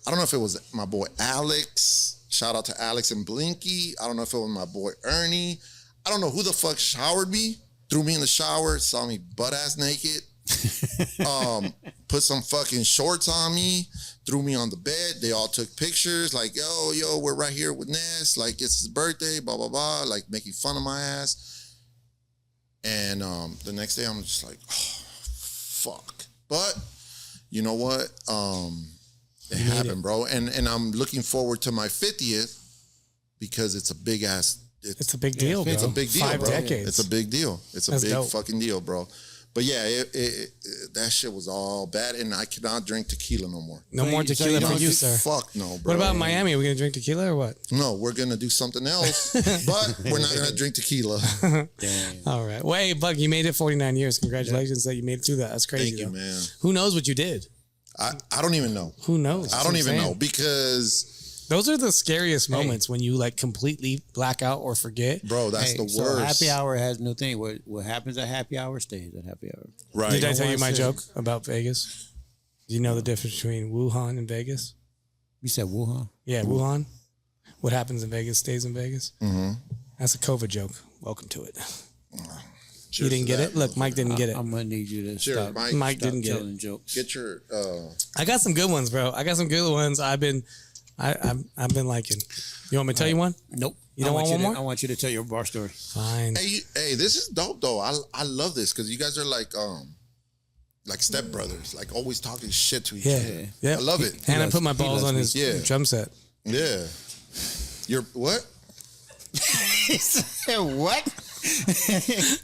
I don't know if it was my boy Alex. Shout out to Alex and Blinky. I don't know if it was my boy Ernie. I don't know who the fuck showered me, threw me in the shower, saw me butt ass naked, put some fucking shorts on me, threw me on the bed. They all took pictures like, yo, we're right here with Ness. Like, it's his birthday, blah, blah, blah. Like, making fun of my ass. And the next day, I'm just like, oh, fuck. But you know what? It happened, bro. And I'm looking forward to my 50th because it's a big ass. It's a big deal, bro. It's a big deal, 5 bro. decades. It's a big deal. It's a big fucking deal, bro. But yeah, that shit was all bad, and I cannot drink tequila no more. No more tequila for you, sir. Fuck no, bro. What about Miami? Are we gonna drink tequila or what? No, we're gonna do something else, but we're not gonna drink tequila. Damn. All right. Well, hey, Bug, you made it 49 years. Congratulations that you made it through that. That's crazy. Thank you, man. Who knows what you did? I don't even know. Who knows? I don't even know because those are the scariest moments when you like completely black out or forget. Bro, that's the worst. So happy hour has no thing. What happens at happy hour stays at happy hour. Right. Did I tell you my joke about Vegas? Do you know the difference between Wuhan and Vegas? You said Wuhan? Yeah, Wuhan. What happens in Vegas stays in Vegas. Mm-hmm. That's a COVID joke. Welcome to it. You Cheers didn't to get that, it? Look, Mike didn't get it. I'm gonna need you to Cheers, stop. Mike. Mike Stop didn't get telling it. jokes. Get your. I got some good ones, bro. I've been liking. You want me to tell you one? Nope. You don't want one more? I want you to tell your bar story. Fine. Hey, this is dope though. I love this because you guys are like stepbrothers, like always talking shit to each other. Yeah. I love it. And I put my balls on his drum set. Yeah. You're what? He said what?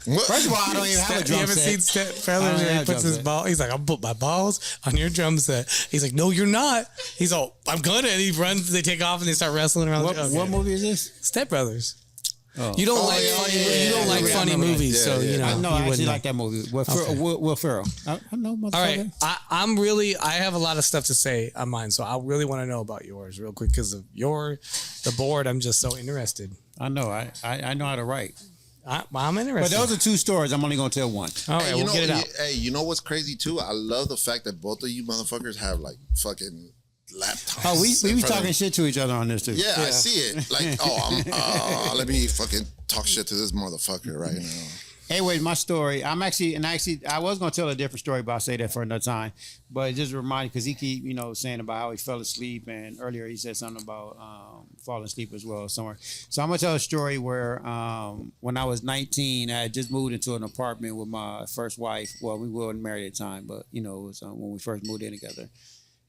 What? First of all, I don't even have a drum You ever set. seen Step Brothers where he puts his ball? He's like, I'll put my balls on your drum set. He's like, no, you're not. He's all, I'm gonna. And he runs, they take off and they start wrestling around. What movie is this? Step Brothers. Oh. You don't you don't like funny movies, so you know. I know. you I actually wouldn't like that movie. Will Ferrell. I know. All right, I have a lot of stuff to say on mine, so I really want to know about yours real quick because of the board. I'm just so interested. I know. I know how to write. I'm interested. But those are two stories. I'm only gonna tell one. All right, we'll get it out. Hey, you know what's crazy too? I love the fact that both of you motherfuckers have like fucking laptops. Oh, we be talking shit to each other on this too. Yeah, I see it. Like, let me fucking talk shit to this motherfucker right now. Anyways, my story. I was gonna tell a different story, but I'll say that for another time. But it just reminded because he keep saying about how he fell asleep, and earlier he said something about falling asleep as well somewhere. So I'm gonna tell a story where when I was 19, I had just moved into an apartment with my first wife. Well, we weren't married at the time, but it was when we first moved in together.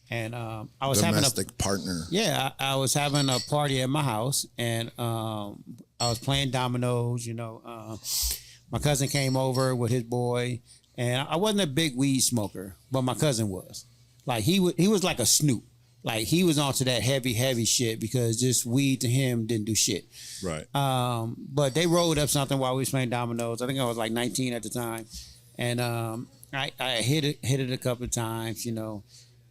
And I was domestic partner. Yeah, I was having a party at my house, and I was playing dominoes. My cousin came over with his boy, and I wasn't a big weed smoker, but my cousin was. Like he was like a snoop. Like he was onto that heavy shit because just weed to him didn't do shit. Right. But they rolled up something while we was playing dominoes. I think I was like 19 at the time, and I hit it a couple of times.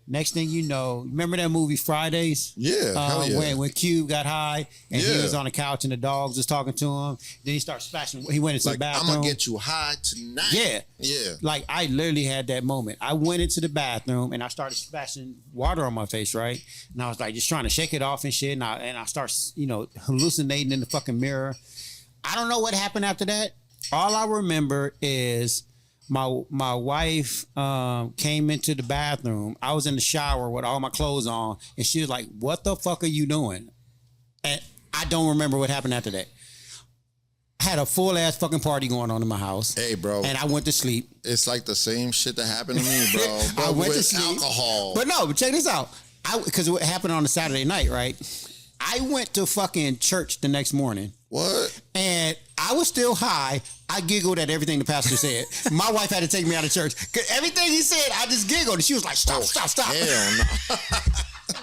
Next thing you know, remember that movie Fridays? Yeah, hell yeah. When Cube got high and he was on the couch and the dogs was talking to him. Then he started splashing. He went into the bathroom. I'm gonna get you high tonight. Yeah. Like I literally had that moment. I went into the bathroom and I started splashing water on my face, right? And I was like just trying to shake it off and shit. And I start, hallucinating in the fucking mirror. I don't know what happened after that. All I remember is my wife came into the bathroom. I was in the shower with all my clothes on, and she was like, "What the fuck are you doing?" And I don't remember what happened after that. I had a full ass fucking party going on in my house. Hey, bro. And I went to sleep. It's like the same shit that happened to me, bro. I went with to sleep. Alcohol. But check this out. Because it happened on a Saturday night, right? I went to fucking church the next morning. What? And I was still high. I giggled at everything the pastor said. My wife had to take me out of church. Cause everything he said, I just giggled. And she was like, stop. Hell no.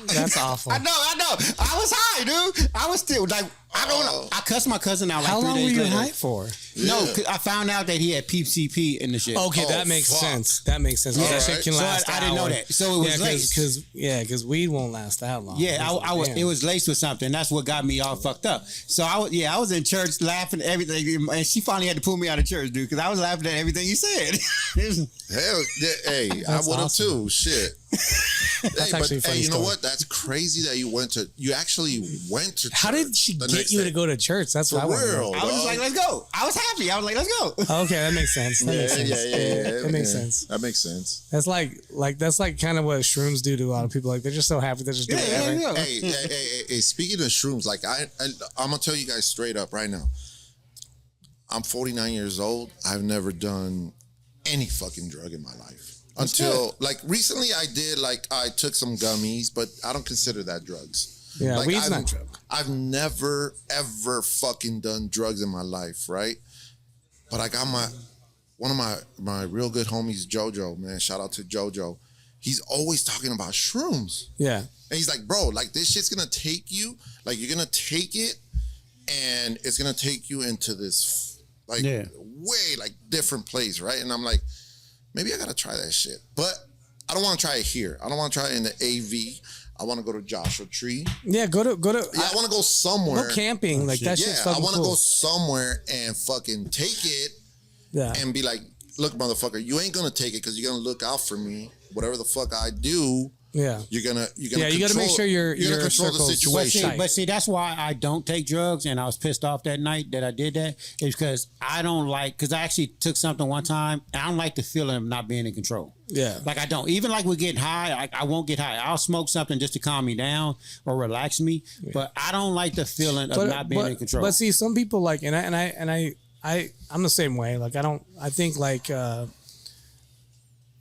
That's awful. I know. I was high, dude. I was still like, I don't know. I cussed my cousin out like How 3 long days were you later. high for? No, 'cause I found out that he had PCP in the shit. Okay, that makes sense. That makes sense. That shit can last. I didn't know that. So it was laced. Because weed won't last that long. Yeah, I was. It was laced with something. That's what got me all fucked up. So I was in church laughing at everything, and she finally had to pull me out of church, dude, because I was laughing at everything he said. Hell, yeah, hey, I would have too. Shit. That's actually a funny you know story. what? That's crazy that you actually went to church. How did she get you to go to church? That's what I want to know. I was just like, let's go. I was happy. I was like, let's go. Okay, that makes sense. That makes sense. Yeah. That makes sense. That makes sense. That's like kind of what shrooms do to a lot of people. Like they're just so happy they're just doing whatever. Hey, speaking of shrooms, like I'm gonna tell you guys straight up right now. I'm 49 years old. I've never done any fucking drug in my life. Until like recently I took some gummies, but I don't consider that drugs. Yeah, like, weed's not drug. I've never ever fucking done drugs in my life, right? But I got one of my real good homies, Jojo, man. Shout out to Jojo. He's always talking about shrooms. Yeah. And he's like, bro, like this shit's gonna take you, like you're gonna take it and it's gonna take you into this way like different place, right? And I'm like, maybe I gotta try that shit. But I don't wanna try it here. I don't wanna try it in the AV. I wanna go to Joshua Tree. Yeah, go to Yeah, I wanna go somewhere. Go camping. Like that shit's fucking I wanna cool. go somewhere and fucking take it and be like, look, motherfucker, you ain't gonna take it because you're gonna look out for me. Whatever the fuck I do, Yeah. You're gonna you got to make sure you're control the situation. But see, that's why I don't take drugs, and I was pissed off that night that I did that. Is because I don't like, because I actually took something one time, and I don't like the feeling of not being in control. Yeah. Like I don't. Even like with getting high, I won't get high. I'll smoke something just to calm me down or relax me, but I don't like the feeling of not being in control. But see, some people like, and I'm the same way. Like I think like.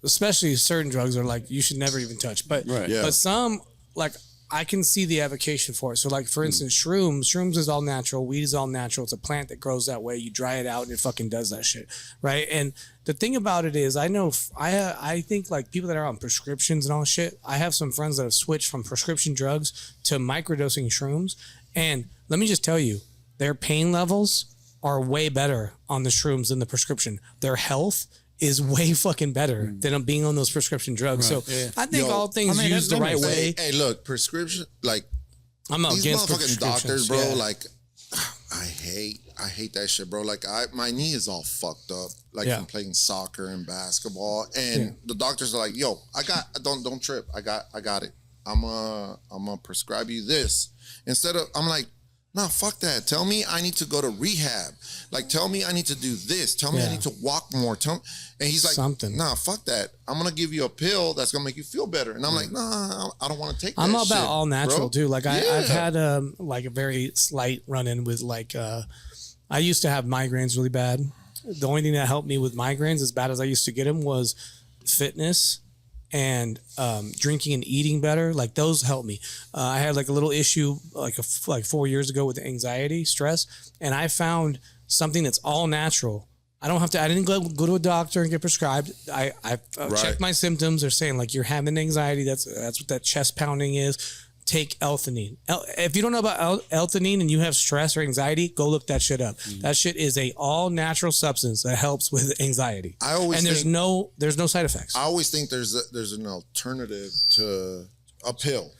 Especially certain drugs are like you should never even touch, but but some like I can see the avocation for it. So like for instance, shrooms is all natural, weed is all natural. It's a plant that grows that way. You dry it out and it fucking does that shit, right? And the thing about it is, I know I think like people that are on prescriptions and all shit. I have some friends that have switched from prescription drugs to microdosing shrooms, and let me just tell you, their pain levels are way better on the shrooms than the prescription. Their health is way fucking better than being on those prescription drugs. Right. So I think all things used the right way. Hey, look, prescription, like I'm not these against motherfucking doctors, bro. Yeah. Like, I hate that shit, bro. Like, my knee is all fucked up, like from playing soccer and basketball, and the doctors are like, "Yo, don't trip. I got it. I'm gonna prescribe you this." Instead of, I'm like, no, fuck that. Tell me I need to go to rehab. Like, tell me I need to do this. Tell me I need to walk more. And he's like, something. Nah, fuck that. I'm going to give you a pill that's going to make you feel better. And I'm like, nah, I don't want to take that I'm all shit, about all natural, bro. too. Like, I've had like a very slight run-in with like, I used to have migraines really bad. The only thing that helped me with migraines, as bad as I used to get them, was fitness and drinking and eating better. Like those helped me. I had like a little issue like 4 years ago with anxiety, stress, and I found something that's all natural. I didn't go to a doctor and get prescribed. I checked my symptoms. They're saying like you're having anxiety. That's what that chest pounding is. Take L-theanine. If you don't know about L-theanine and you have stress or anxiety, go look that shit up. That shit is a all natural substance that helps with anxiety. There's no side effects. I always think there's an alternative to a pill,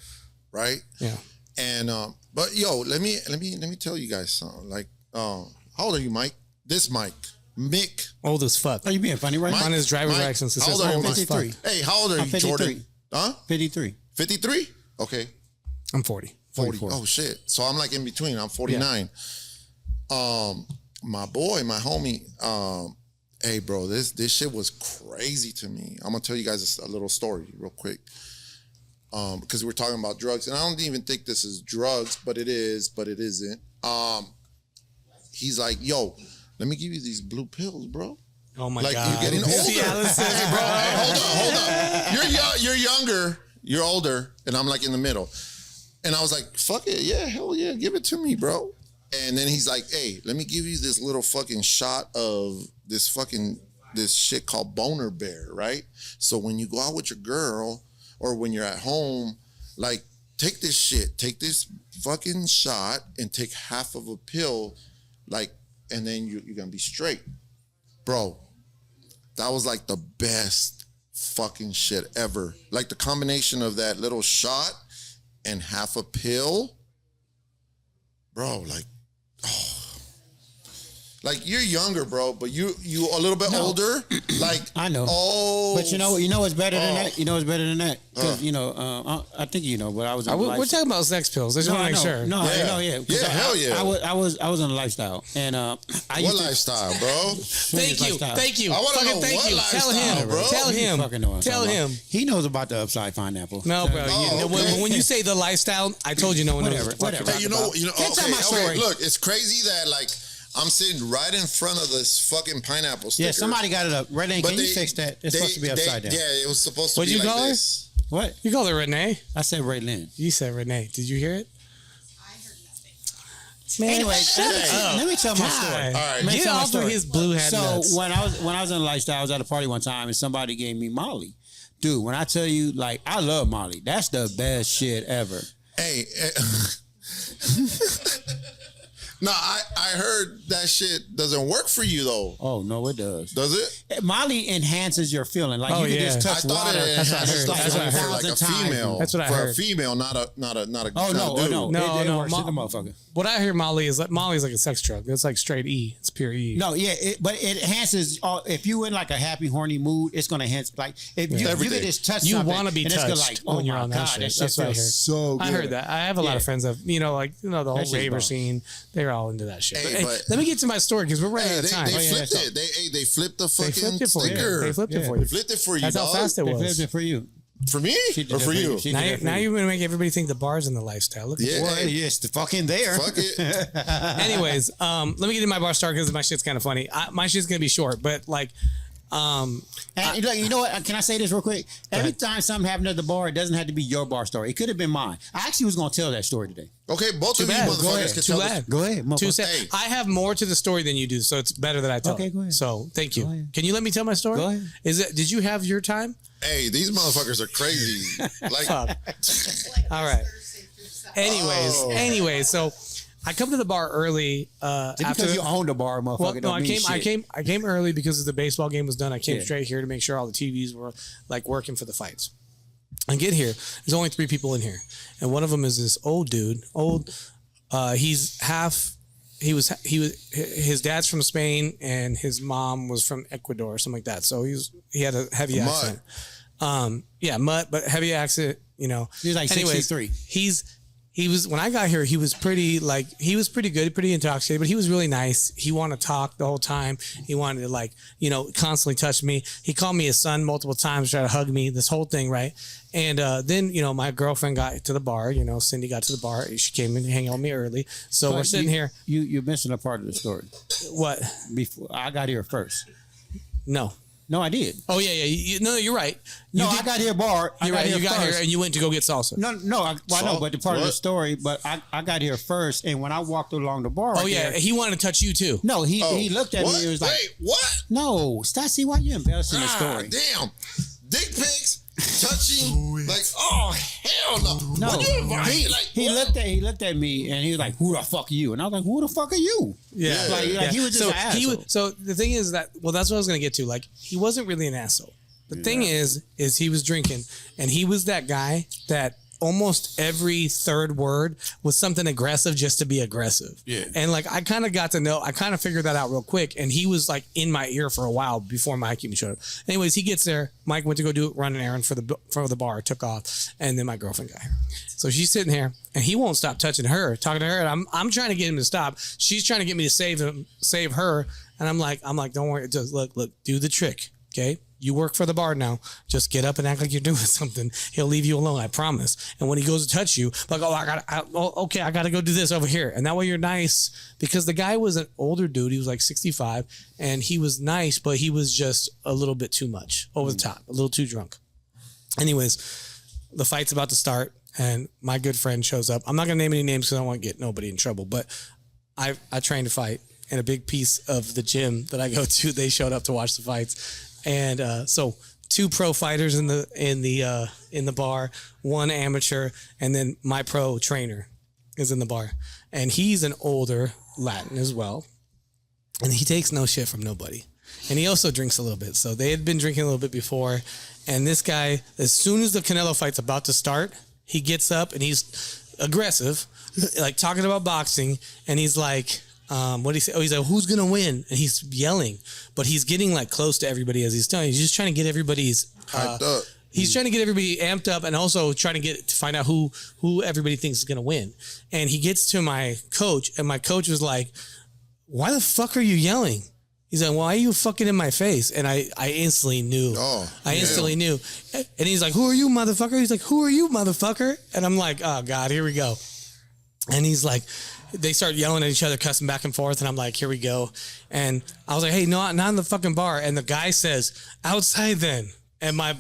right? Yeah. And but yo, let me tell you guys something. Like, how old are you, Mike? This Mike. Mick. Old as fuck. Are you being funny right now? On his driver's license, it says old as fuck. Hey, how old are you, Jordan? Huh? 53. 53? Okay. I'm 40. 44. Oh shit. So I'm like in between. I'm 49. Yeah. My boy, my homie, hey bro, this shit was crazy to me. I'm gonna tell you guys a little story real quick. Because we're talking about drugs, and I don't even think this is drugs, but it is, but it isn't. He's like, yo, let me give you these blue pills, bro. Oh my God. God. You're getting older. Hey, bro, hold up. You're younger, you're older, and I'm like in the middle. And I was like, fuck it, yeah, hell yeah, give it to me, bro. And then he's like, hey, let me give you this little fucking shot of this shit called Boner Bear, right? So when you go out with your girl or when you're at home, like, take this shit, take this fucking shot and take half of a pill, like, and then you're gonna be straight. Bro, that was like the best fucking shit ever. Like the combination of that little shot and half a pill, bro, like, oh. Like you're younger, bro, but you a little bit older. Like I know. Oh, but you know what's better than that? You know what's better than that? Because I think you know, but I was. We're talking about sex pills. I just want to make sure. No, yeah. Hell yeah. I was on a lifestyle, and what lifestyle, bro? Thank you. I want to know thank what you. lifestyle, bro. Tell him. He knows about the upside pineapple. No, bro. When you say the lifestyle, I told you no one knows. Whatever. Hey, you know. Tell my story. Look, it's crazy that like. I'm sitting right in front of this fucking pineapple sticker. Yeah, somebody got it up. Red Lane, can you fix that? It's supposed to be upside down. Yeah, it was supposed to What'd be you like call this. her? What? You called her Renee? I said Ray Lynn. You said Renee. Did you hear it? I heard nothing. Man, anyway, let me tell my story. All right. Get off of his blue hat nuts. So when I was in lifestyle, I was at a party one time and somebody gave me Molly. Dude, when I tell you, like, I love Molly. That's the best shit ever. Hey. No, I heard that shit doesn't work for you though. Oh no, it does. Does it? Molly enhances your feeling. Like Oh, you can yeah. just I touch thought water. it That's what I heard. stuff That's what I for heard. like a 1,000 times. female. That's what I for heard. a female, not a Oh no, dude. no, No, it no, works. It's a motherfucker. What I hear Molly is like Molly's like a sex drug. It's like straight E. It's pure E. No, yeah, but it enhances. If you in like a happy, horny mood, it's gonna enhance. Like if you Everything. can just touch You something, want to be and it's touched gonna like, oh when you're my on that God, shit. that shit That's what I heard. feels so good. I heard that. I have a lot of friends that the whole That shit's raver bomb. scene. They're all into that shit. Hey, But, but- let me get to my story because we're running Hey, out of time. they yeah, flipped that's it. They flipped the They fucking flipped it for you. sticker. They flipped it for They you. flipped it for you, That's how dog. fast it They was. flipped it for you. For me She did or that for you? She did that for Now you. you're gonna make everybody think the bar's in the lifestyle. Look at Yeah. you. Well, Hey. yes, the fucking there. Fuck it. Anyways, let me get in my bar start because my shit's kind of funny. My shit's gonna be short, but like, And you know what? Can I say this real quick? Every ahead. time something happened at the bar, it doesn't have to be your bar story. It could have been mine. I actually was going to tell that story today. Okay, both Too of you bad. Go motherfuckers ahead. can Too tell bad. this. Go ahead, Too motherfucker. sad. Hey. I have more to the story than you do, so it's better that I tell. Okay, it. go ahead. So thank you. Go ahead. Can you let me tell my story? Go ahead. Did you have your time? Hey, these motherfuckers are crazy. Like, Fuck. All right. Anyways, so I come to the bar early. Just After because you own the bar, motherfucker, well, no, don't mean shit. I came early because the baseball game was done. I came Yeah. straight here to make sure all the TVs were like working for the fights. I get here. There's only 3 people in here, and one of them is this old dude. He's half. His dad's from Spain and his mom was from Ecuador or something like that. So he had a heavy Mutt. accent. Mutt, but heavy accent. You know. He was like 63. He was when I got here. He was pretty good, pretty intoxicated, but he was really nice. He wanted to talk the whole time. He wanted to constantly touch me. He called me his son multiple times, tried to hug me. This whole thing, right? And then my girlfriend got to the bar. Cindy got to the bar. She came in and hang out with me early. So we're sitting here. You're missing a part of the story. What? Before I got here first. No. No, I did. Oh yeah. No, you're right. I got here bar. You're right. You got here first. and you went to go get salsa. No, I know, but the part of the story. But I got here first, and when I walked along the bar, Oh yeah, he wanted to touch you too. no, he looked at what? me. It was like, Wait, what? no, Stassi, why you embellishing the story? Damn. Dick pics, touching, like, oh, hell no. No, When you invite, he what? looked at me, and he was like, "Who the fuck are you?" And I was like, "Who the fuck are you?" Yeah. Like he was just so an asshole. So the thing is that that's what I was gonna get to. Like he wasn't really an asshole. The thing is he was drinking, and he was that guy that almost every third word was something aggressive just to be aggressive. Yeah. And like I kind of figured that out real quick, and he was like in my ear for a while before Mike even showed up. Anyways, he gets there. Mike went to go run an errand for the bar, took off, and then my girlfriend got here. So she's sitting here, and he won't stop talking to her. And I'm trying to get him to stop. She's trying to get me to save her, and I'm like, don't worry, just look, do the trick, okay? You work for the bar now. Just get up and act like you're doing something. He'll leave you alone, I promise. And when he goes to touch you, like, I gotta go do this over here. And that way you're nice, because the guy was an older dude. He was like 65, and he was nice, but he was just a little bit too much, over the top, a little too drunk. Anyways, the fight's about to start, and my good friend shows up. I'm not gonna name any names because I don't want to get nobody in trouble, but I trained to fight, and a big piece of the gym that I go to, they showed up to watch the fights. And so 2 pro fighters in the bar, 1 amateur, and then my pro trainer is in the bar. And he's an older Latin as well. And he takes no shit from nobody. And he also drinks a little bit. So they had been drinking a little bit before. And this guy, as soon as the Canelo fight's about to start, he gets up and he's aggressive, like talking about boxing. And he's like, what did he say? Oh, he's like, who's going to win? And he's yelling, but he's getting like close to everybody as he's telling. He's just trying to get everybody's Hyped up. He's trying to get everybody amped up, and also trying to find out who everybody thinks is going to win. And he gets to my coach, and my coach was like, why the fuck are you yelling? He's like, why are you fucking in my face? And I instantly knew. I instantly knew. And he's like, who are you, motherfucker? He's like, who are you, motherfucker? And I'm like, oh God, here we go. And he's like, they start yelling at each other, cussing back and forth. And I'm like, here we go. And I was like, hey, no, not in the fucking bar. And the guy says, outside then. And my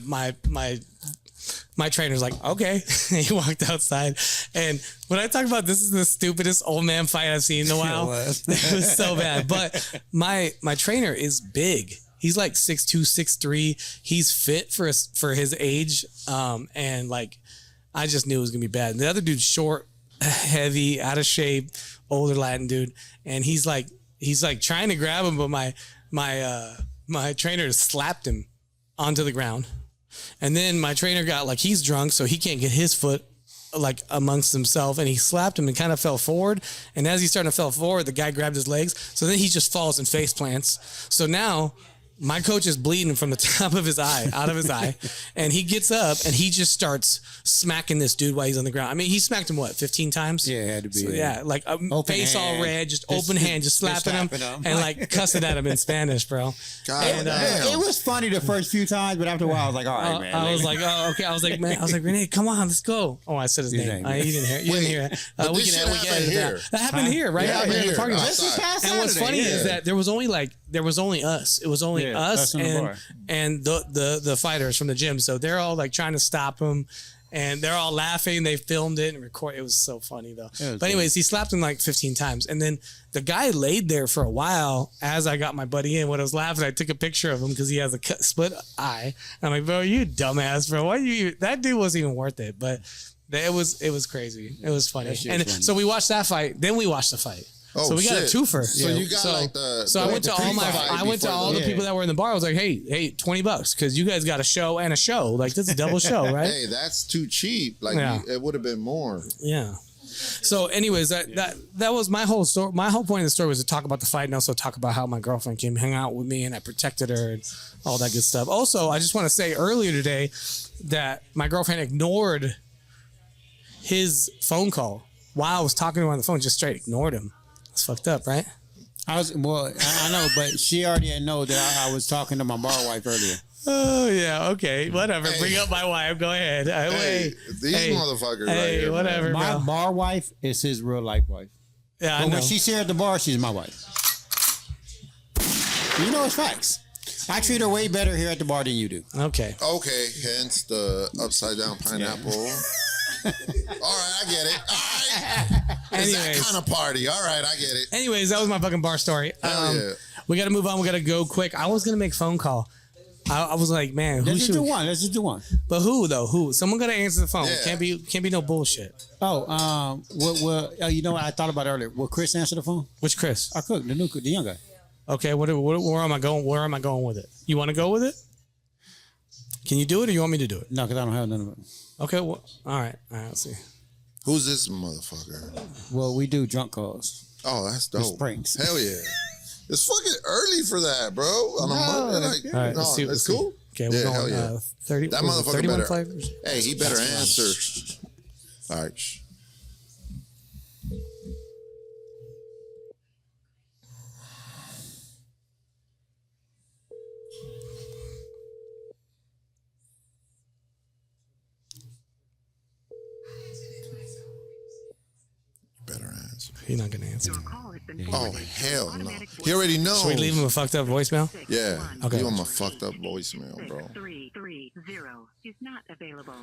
trainer's like, okay. He walked outside. And when I talk about this is the stupidest old man fight I've seen in a while, it was so bad. But my trainer is big. He's like 6'2", 6'3". He's fit for his age. And like, I just knew it was gonna be bad. And the other dude's short, heavy, out of shape, older Latin dude, and he's like trying to grab him, but my trainer slapped him onto the ground, and then my trainer got like he's drunk, so he can't get his foot like amongst himself, and he slapped him and kind of fell forward. And as he's starting to fall forward, the guy grabbed his legs, so then he just falls and face plants. So now my coach is bleeding from the top of his eye, out of his eye, and he gets up and he just starts smacking this dude while he's on the ground. I mean, he smacked him, what, 15 times? Yeah, it had to be. So, yeah, like face hand. all red, just open hand, just slapping him and like cussing at him in Spanish, bro. God And, damn. It was funny the first few times, but after a while, I was like, all right, man. I was like, oh, okay. I was like, Renee, come on, let's go. Oh, I said his name. You didn't hear. You didn't hear it. But we this can shit happened edit here. that happened here, right? Yeah, out here in the here. parking lot. This is past And what's Saturday, funny yeah. is that there was only us. It was only us in the bar. and the fighters from the gym. So they're all like trying to stop him, and they're all laughing. They filmed it and recorded. It was so funny though. But anyways, he slapped him like 15 times, and then the guy laid there for a while as I got my buddy in. When I was laughing, I took a picture of him because he has a split eye. And I'm like, bro, you dumbass, bro. Why you? That dude wasn't even worth it. But it was crazy. It was funny. And funny. so we watched that fight. Then we watched the fight. Oh, So we got a shit. twofer. So you got like the. So I went to all the the people that were in the bar. I was like, hey, $20 because you guys got a show and a show. Like this is a double show, right? Hey, that's too cheap. Like Yeah. it would have been more. Yeah. So, anyways, that was my whole story. My whole point of the story was to talk about the fight and also talk about how my girlfriend came hang out with me and I protected her and all that good stuff. Also, I just want to say earlier today that my girlfriend ignored his phone call while I was talking to her on the phone. Just straight ignored him. It's fucked up, right? I know, but she already know that I was talking to my bar wife earlier. Oh yeah, okay, whatever. Hey. Bring up my wife. Go ahead. Hey, these motherfuckers right Hey, here. whatever. Man. My bro. bar wife is his real life wife. Yeah, I But know. when she's here at the bar, she's my wife. You know it's facts. I treat her way better here at the bar than you do. Okay. Okay, hence the upside down pineapple. All right, I get it. All right. It's that Anyways. kind of party. All right, I get it. Anyways, that was my fucking bar story. Hell yeah. We got to move on. We got to go quick. I was gonna make a phone call. I was like, man, who Let's should? just do one. But who though? Who? Someone gotta answer the phone. Yeah. Can't be no bullshit. Oh, you know what I thought about earlier? Will Chris answer the phone? Which Chris? Our cook, the young guy. Okay. Where am I going? Where am I going with it? You want to go with it? Can you do it, or you want me to do it? No, because I don't have none of it. Okay. Well, all right. Let's see. Who's this motherfucker? Well, we do drunk calls. Oh, that's dope. pranks. Hell yeah. It's fucking early for that, bro. On a Monday, like, All right. no, Let's see. that's cool. Okay. We're Yeah, going. hell yeah. 30. That was it motherfucker 31 better. flavors. Hey, he better answer. All right. shh. Better answer. He's not gonna answer. Oh, hell no. He already knows. Should we leave him a fucked up voicemail? Yeah. Okay. Leave him a fucked up voicemail, bro. 330 is not available.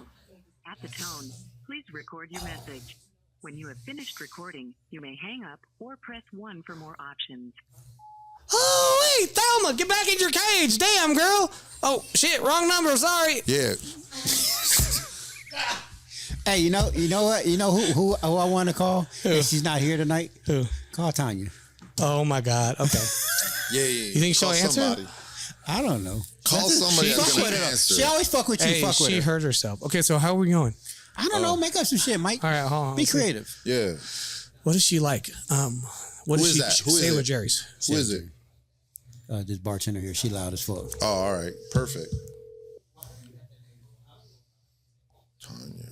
At the tone, please record your message. When you have finished recording, you may hang up or press 1 for more options. Oh wait, Thelma, get back in your cage. Damn, girl. Oh shit, wrong number. Sorry. Yeah. Hey, you know what? You know who I want to call? And she's not here tonight. Who? Call Tanya. Oh my God. Okay. Yeah. You think she'll Call answer? somebody. I don't know. Call somebody Fuck that's with going to her. answer. She always fuck with you. Hey, fuck with she her. hurt herself. Okay, so how are we going? I don't know. Make up some shit, Mike. All right, hold on. Be creative. Yeah. What is she like? What Who is is she? that? Who is Sailor it? Jerry's. Who is it? This bartender here, she loud as fuck. Oh, all right. Perfect. Tanya.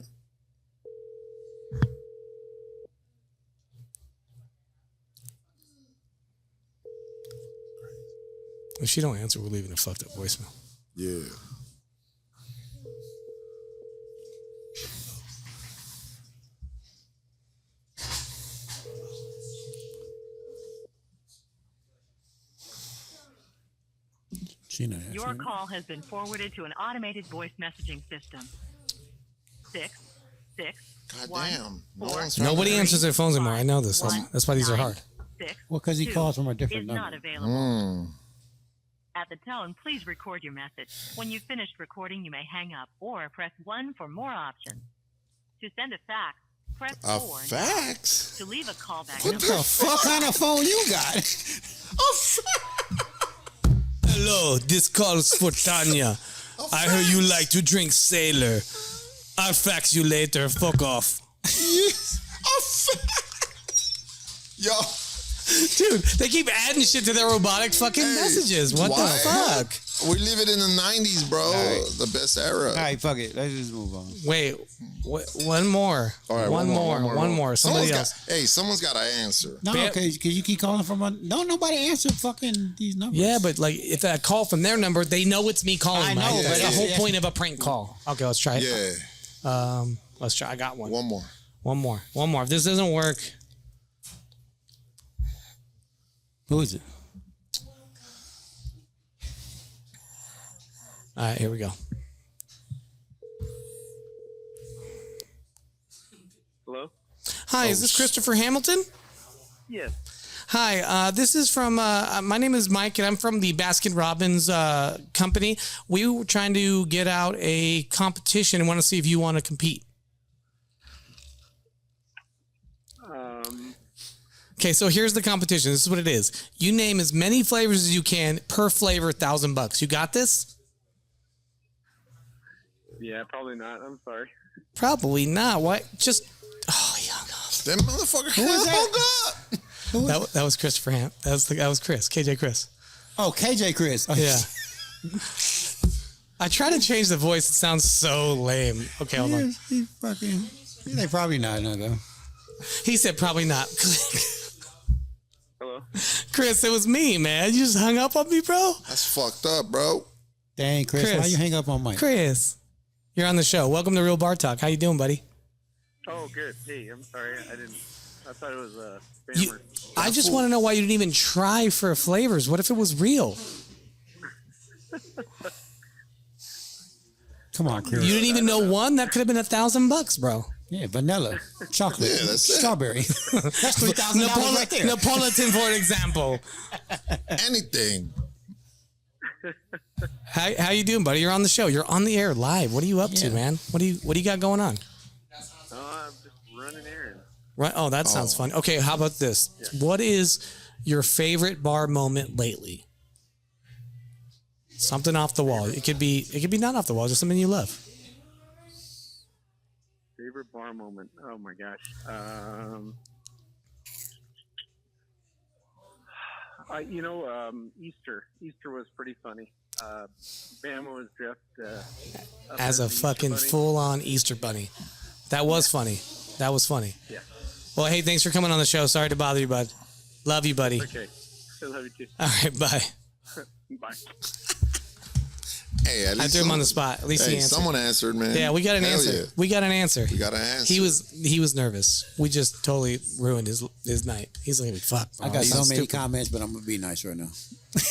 If she don't answer, we're leaving a fucked up voicemail. Yeah. She not Your answering. call has been forwarded to an automated voice messaging system. 6 6 God 1 damn. No 4 one's Nobody trying to- answers their phones anymore. I know this. One, That's why these are hard. 6 Well, because he 2 calls from a different is number. not available. Mm. At the tone, please record your message. When you've finished recording, you may hang up or press 1 for more options. To send a fax, press A 4 now. fax? To leave a callback What number. the fuck kind of phone you got? Hello, this call is for Tanya. I heard you like to drink Sailor. I'll fax you later. Fuck off. Yo, Dude, they keep adding shit to their robotic fucking messages. What why? the fuck? We live it in the 90s, bro. Right. The best era. All right, fuck it. Let's just move on. Wait, one more. All right, one more. Somebody else. Someone's got to answer. No, because you keep calling from a... Don't nobody answer fucking these numbers. Yeah, but like if I call from their number, they know it's me calling. I know, right? but That's the it's- whole it's- point of a prank call. Okay, let's try it. Yeah. Let's try. I got one. One more. One more. If this doesn't work, Who is it? all right, here we go. Hello? Hi, is this Christopher Hamilton? Yes. Hi, this is from, my name is Mike, and I'm from the Baskin Robbins company. We were trying to get out a competition and want to see if you want to compete. Okay, so here's the competition. This is what it is. You name as many flavors as you can per flavor, $1,000. You got this? Yeah, probably not. I'm sorry. Probably not. What? Just, oh, he hung up. That motherfucker hung up. That was Christopher Ham. That was Chris. KJ Chris. Oh, KJ Chris. Oh, Yeah. I try to change the voice. It sounds so lame. Okay, hold on. He fucking... They probably not, no, though. He said probably not. Hello? Chris, it was me, man. You just hung up on me, bro. That's fucked up, bro. Dang, Chris, Chris. why you hang up on Mike? Chris, you're on the show. Welcome to Real Bar Talk. How you doing, buddy? Oh, good. Hey, I'm sorry. I thought it was a You, spammer. I just want to know why you didn't even try for flavors. What if it was real? Come on, Chris. You didn't even know one? That could have been $1,000, bro. Yeah, vanilla, chocolate, Yeah, that's it. strawberry. That's $3,000 right there. Napolitan, for example. Anything. How you doing, buddy? You're on the show. You're on the air live. What are you up to, Yeah. man? What do you got going on? I'm just running errands. Right. Oh, that sounds fun. Okay, how about this? What is your favorite bar moment lately? Something off the wall. It could be not off the wall, just something you love. Favorite bar moment. Oh my gosh. Easter. Easter was pretty funny. Bama was dressed up As a the Easter fucking Bunny. full-on Easter bunny. That was funny. That was funny. Yeah. Well, hey, thanks for coming on the show. Sorry to bother you, bud. Love you, buddy. Okay. I love you too. All right, bye. Bye. Hey, at I least threw him on someone- the spot. At least he Hey, answered. someone answered, man. Yeah, we got an Hell answer. yeah. We got an answer. We got an answer. He was nervous. We just totally ruined his night. He's like, fuck. I got He's so many stupid. comments, but I'm gonna be nice right now.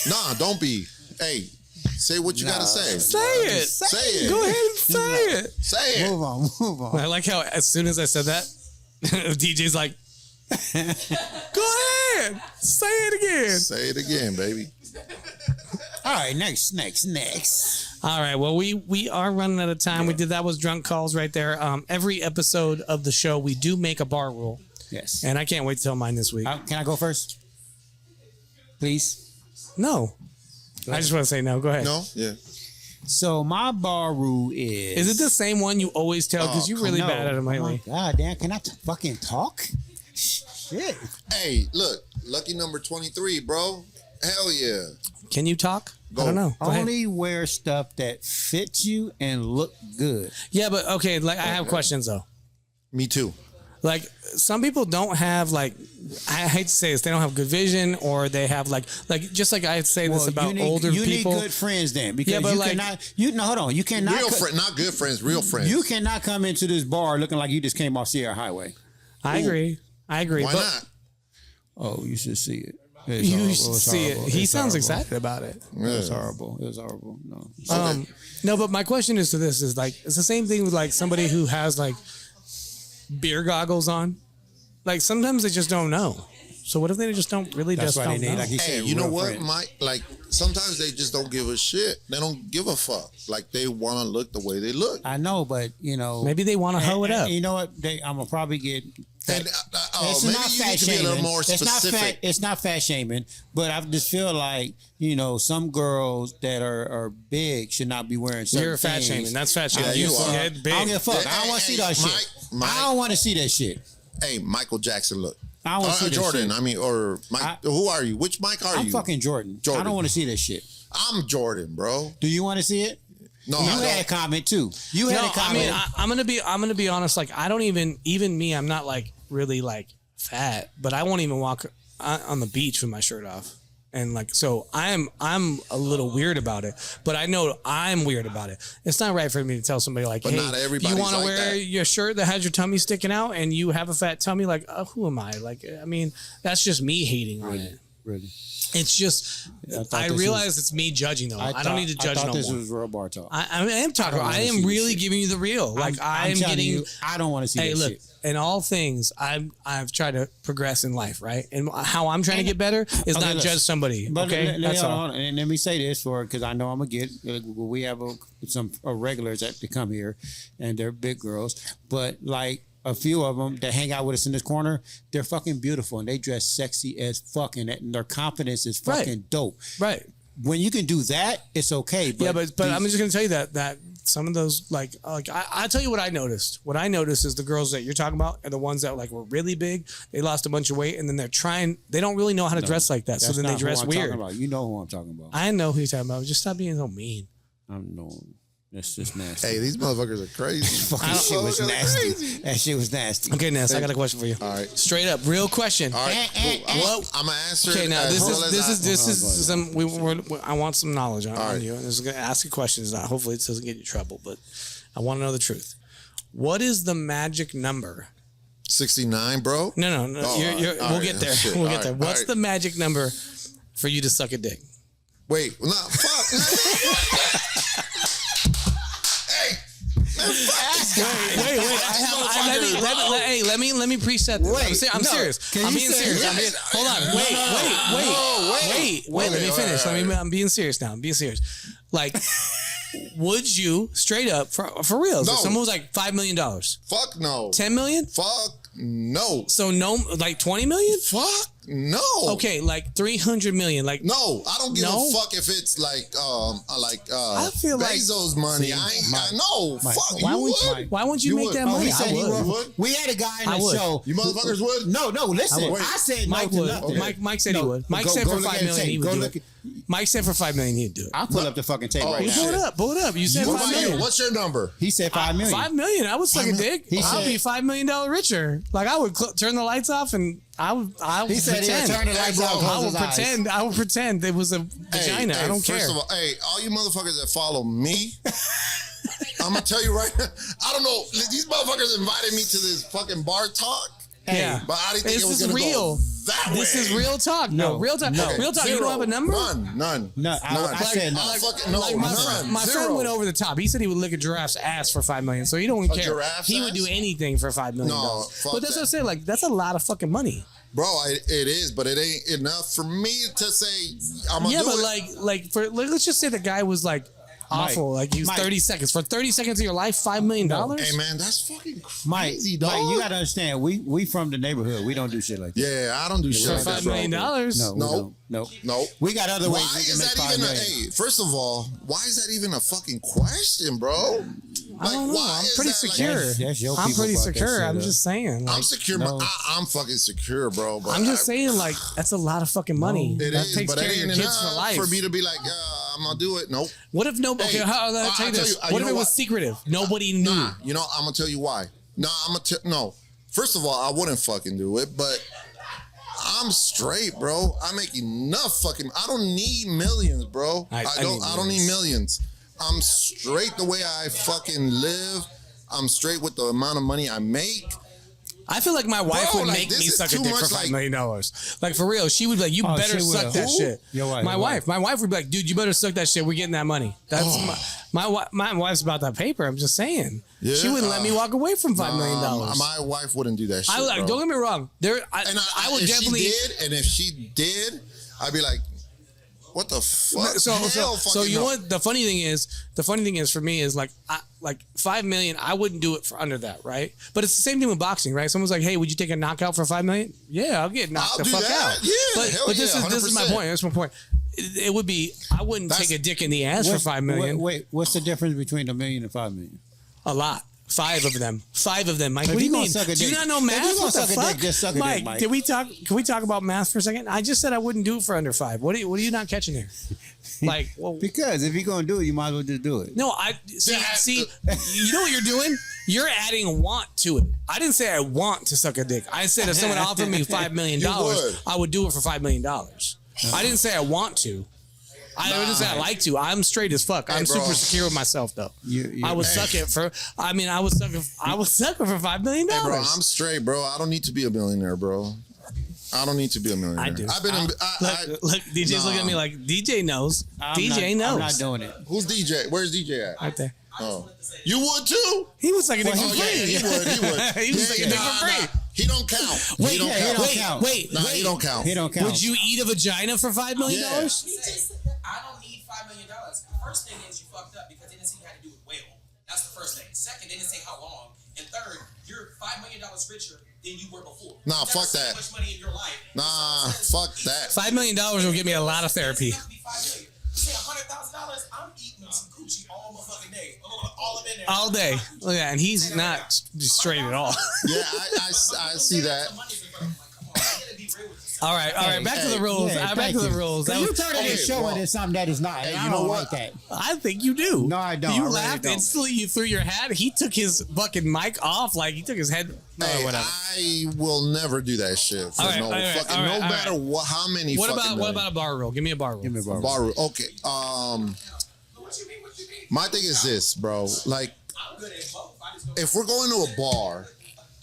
Nah, don't be. Hey, say what you gotta say. Say it. Say it. Go ahead and say it. Say it. Move on. I like how as soon as I said that, DJ's like, go ahead. Say it again. Say it again, baby. All right, next. All right. Well, we are running out of time. We did that was drunk calls right there. Every episode of the show, we do make a bar rule. Yes. And I can't wait to tell mine this week. Can I go first? Please. No. I just want to say no. Go ahead. No? Yeah. So my bar rule Is it the same one you always tell? Because you're really bad at them lately. Oh my God, damn! Can I fucking talk? Shit. Hey, look. Lucky number 23, bro. Hell yeah. Can you talk? Go. I don't know. Go ahead. Only wear stuff that fits you and look good. Yeah, but okay. Like I have questions though. Me too. Like some people don't have like I hate to say this, they don't have good vision, or they have like just like I say this about older you people. need good friends then, because Yeah, but you like- cannot. Hold on. You cannot. Real friend, not good friends, real friends. You cannot come into this bar looking like you just came off Sierra Highway. I agree. Why but not? Oh, you should see it. You should see it. He sounds excited about it. It was horrible. It was horrible. No. No, but my question is to this is like it's the same thing with like somebody who has like beer goggles on. Like sometimes they just don't know. So what if they just don't really That's just why don't they need, know? like you Hey, said, you know real what, friends. Mike? Like sometimes they just don't give a shit. They don't give a fuck. Like they want to look the way they look. I know, but you know, Maybe they want to hoe it up. You know what? I'm gonna probably get. And, It's maybe not you fat need to be a shaming. little more specific. It's not fat shaming, but I just feel like some girls that are big should not be wearing certain You're fat things. shaming. That's fat shaming. Yeah, you are. Yeah, I don't give a fuck. I don't want to see that shit. Mike, I don't want to see that shit. Hey, Michael Jackson, look. I don't want to see that Jordan. shit. I mean, or Mike. Who are you? Which Mike are I'm you? fucking Jordan. I Jordan. don't want to see that shit. I'm Jordan, bro. Do you want to see it? No, You I had a don't. comment too. You had No, a I comment. mean, I'm gonna be honest. Like, I don't even me. I'm not like really like fat, but I won't even walk on the beach with my shirt off. And like, so I'm a little weird about it, but I know I'm weird about it. It's not right for me to tell somebody like, But hey, not everybody's you want to like wear that. your shirt that has your tummy sticking out and you have a fat tummy? Like, who am I? Like, I mean, that's just me hating on it. really. It's just, thought I this realize it's me judging though. I don't need to judge I thought no this more. was real bar talk. I am talking. I don't I wanna am see this really shit. giving you the real. Like I'm I'm telling getting. you, I don't want to see Hey, that look. shit. In all things, I've tried to progress in life, right? And how I'm trying to get better is Okay, not listen. judge somebody. But Okay, that's hold all. on, and let me say this because I know I'm gonna get. We have some regulars that come here, and they're big girls, but like a few of them that hang out with us in this corner, they're fucking beautiful and they dress sexy as fuck, and their confidence is Right. fucking dope. Right. When you can do that, it's okay. But Yeah, but I'm just gonna tell you that some of those like I tell you what I noticed. What I noticed is the girls that you're talking about are the ones that like were really big. They lost a bunch of weight and then they don't really know how to dress like that. So that's then they not who dress I'm weird. talking about. You know who I'm talking about. I know who you're talking about. Just stop being so mean. I'm no. That's just nasty. Hey, these motherfuckers are crazy. fucking shit was Motherfuckers are nasty. crazy. That shit was nasty. Okay, Ness, I got a question for you. All right. Straight up, real question. All right, cool. I'm gonna answer. Okay, it now as this well as is this I- is some. I want some knowledge on right. you. This is gonna ask you questions. Hopefully, it doesn't get you in trouble, but I want to know the truth. What is the magic number? 69, bro. No. Oh, You're, all right. we'll All get right. there. Shit. We'll All get there. right. What's All the magic number for you to suck a dick? Wait, no, fuck. Hey, man, fuck this guy. Wait. Let me preset this. Wait, I'm no. serious. Can I'm you being say serious. yes? Hold on. Wait. Let me finish. I'm being serious now. I'm being serious. Like, would you straight up for real? No. If someone was like $5 million, Fuck no. 10 million. Fuck no. So no, like 20 million. Fuck no. Okay, like 300 million. Like No, I don't give No? a fuck if it's like I feel like- Bezos money. See, I know. Mike, Fuck. why you would would? why won't you, You make would. that Oh, money? He said I he would. would. We had a guy in I the would. show. You motherfuckers would? No, listen. I would. I said Mike no would. to nothing. Okay. Mike said he No, would. Mike go- said go for look 5 at the million tape. he Go would do look it. Mike said for 5 million he'd do it. I'll pull up the fucking tape right Oh, now. shit. Pull it up. You said What 5 about you? million. What's your number? He said 5 million. 5 million. I would suck a dick. He I'll said- be $5 million richer. Like I would turn the lights off and I would He said he'd pretend. turn the lights Hey, off. bro, close I would his eyes. pretend. I would pretend it was a vagina. I don't care. First of all, hey, all you motherfuckers that follow me, I'm gonna tell you right now. I don't know. These motherfuckers invited me to this fucking bar talk. Yeah. But I didn't think This it was is gonna real. go that way. This is real talk. No, No, real talk. no. Real talk. You Zero. don't have a number? None. No, I said no. I fucking no. Like my none. friend, my Zero. friend went over the top. He said he would lick a giraffe's ass for $5 million. So he don't A care. giraffe's He would ass? do anything for $5 million. No, fuck but that's that. what I'm saying. Like that's a lot of fucking money. Bro, it is, but it ain't enough for me to say I'm gonna Yeah, do but it. let's just say the guy was like awful. Like he was Mike. 30 seconds. For 30 seconds of your life, $5 million? Hey man, that's fucking Mike, crazy, dog. Mike, you gotta understand. We from the neighborhood. We don't do shit like that. Yeah, I don't do shit For like that, $5 bro. million? No, No. no. No. We got other Why ways we can is make that 5 even million. hey, first of all, why is that even a fucking question, bro? I don't know. why I'm is pretty that, like- secure. That's your I'm people pretty fuck that secure. shit I'm up. just saying. Like, I'm secure. no. I'm fucking secure, bro. But I'm just saying, like, that's a lot of fucking money. It that is, takes but care it of your ain't kids for enough life. for me to be like, I'm gonna do it. Nope. What if no? Okay, Hey, I'll tell you this. you What if know it was what? secretive? Nobody knew. Nah, you know, I'm gonna tell you why. No, no. First of all, I wouldn't fucking do it, but I'm straight, bro. I make enough fucking. I don't need millions, bro. I don't need need millions. I'm straight the way I fucking live. I'm straight with the amount of money I make. I feel like my wife Bro, would like, make this me is suck a too dick for much, $5 like- million. Like for real, she would be like, "You Oh, better she suck would. that Who? shit." Your wife, My your wife. My wife would be like, "Dude, you better suck that shit. We're getting that money." That's My wife's about that paper. I'm just saying. Yeah, She wouldn't let me walk away from $5 million. My wife wouldn't do that shit. Don't get me wrong. I would if definitely. She did, and if she did, I'd be like, what the fuck? So you know what? The funny thing is for me is like $5 million. I wouldn't do it for under that, right? But it's the same thing with boxing, right? Someone's like, "Hey, would you take a knockout for $5 million?" Yeah, I'll get knocked the fuck out. Yeah, but this is my point. That's my point. It would be I wouldn't take a dick in the ass for $5 million. Wait, what's the difference between $1 million and $5 million? A lot. 5 of them, Mike. If What do you gonna mean? suck a Do you dick- not know if math? you gonna What the suck a fuck, dick, just suck a Mike? dick, Mike. Can we talk about math for a second? I just said I wouldn't do it for under 5. What are you not catching here? Like, well, Because if you're gonna do it, you might as well just do it. no, I see. You know what you're doing? You're adding want to it. I didn't say I want to suck a dick. I said if someone offered me $5 million, I would do it for $5 million. I didn't say I want to. I didn't say I like to. I'm straight as fuck. I'm super secure with myself though. I would suck it for. I mean, I would suck it for $5 million. Hey, bro, I'm straight, bro. I don't need to be a millionaire, bro. I don't need to be a millionaire. I do. I've been. Look, DJ's looking at me like DJ knows. DJ knows. I'm not doing it. Who's DJ? Where's DJ at? Right there. Oh, you would too? He was sucking dick for Oh, free. yeah, he would. He was sucking dick for free. He don't count. Wait, he don't count. wait. He don't count. He don't count. Would you eat a vagina for $5 million? Yeah. I don't need $5 million. The first thing is you fucked up because they didn't say you had to do it well. That's the first thing. Second, they didn't say how long. And third, you're $5 million richer than you were before. Nah, fuck so that. much money in your life. Nah, fuck that. $5 million will give me a lot of therapy. It doesn't have to be $5 million. Say $100,000. I'm eating some coochie all motherfucking day. All up in there. All day. Look at that. And he's not straight at all. Yeah, I see that. All right. Back to the rules. Back to the rules. You turned it into showing it something that is not. Hey, I you know don't what? like that. I think you do. No, I don't. You I really laughed don't. instantly. You threw your hat. He took his fucking mic off. Like he took his head. No, Hey, whatever. I will never do that shit for All right, no all right, fucking, all right, no all matter right. how many. What fucking about million. a bar rule? Give me a bar rule. Give me a bar. Bar rule. Okay. My thing is this, bro. Like, if we're going to a bar,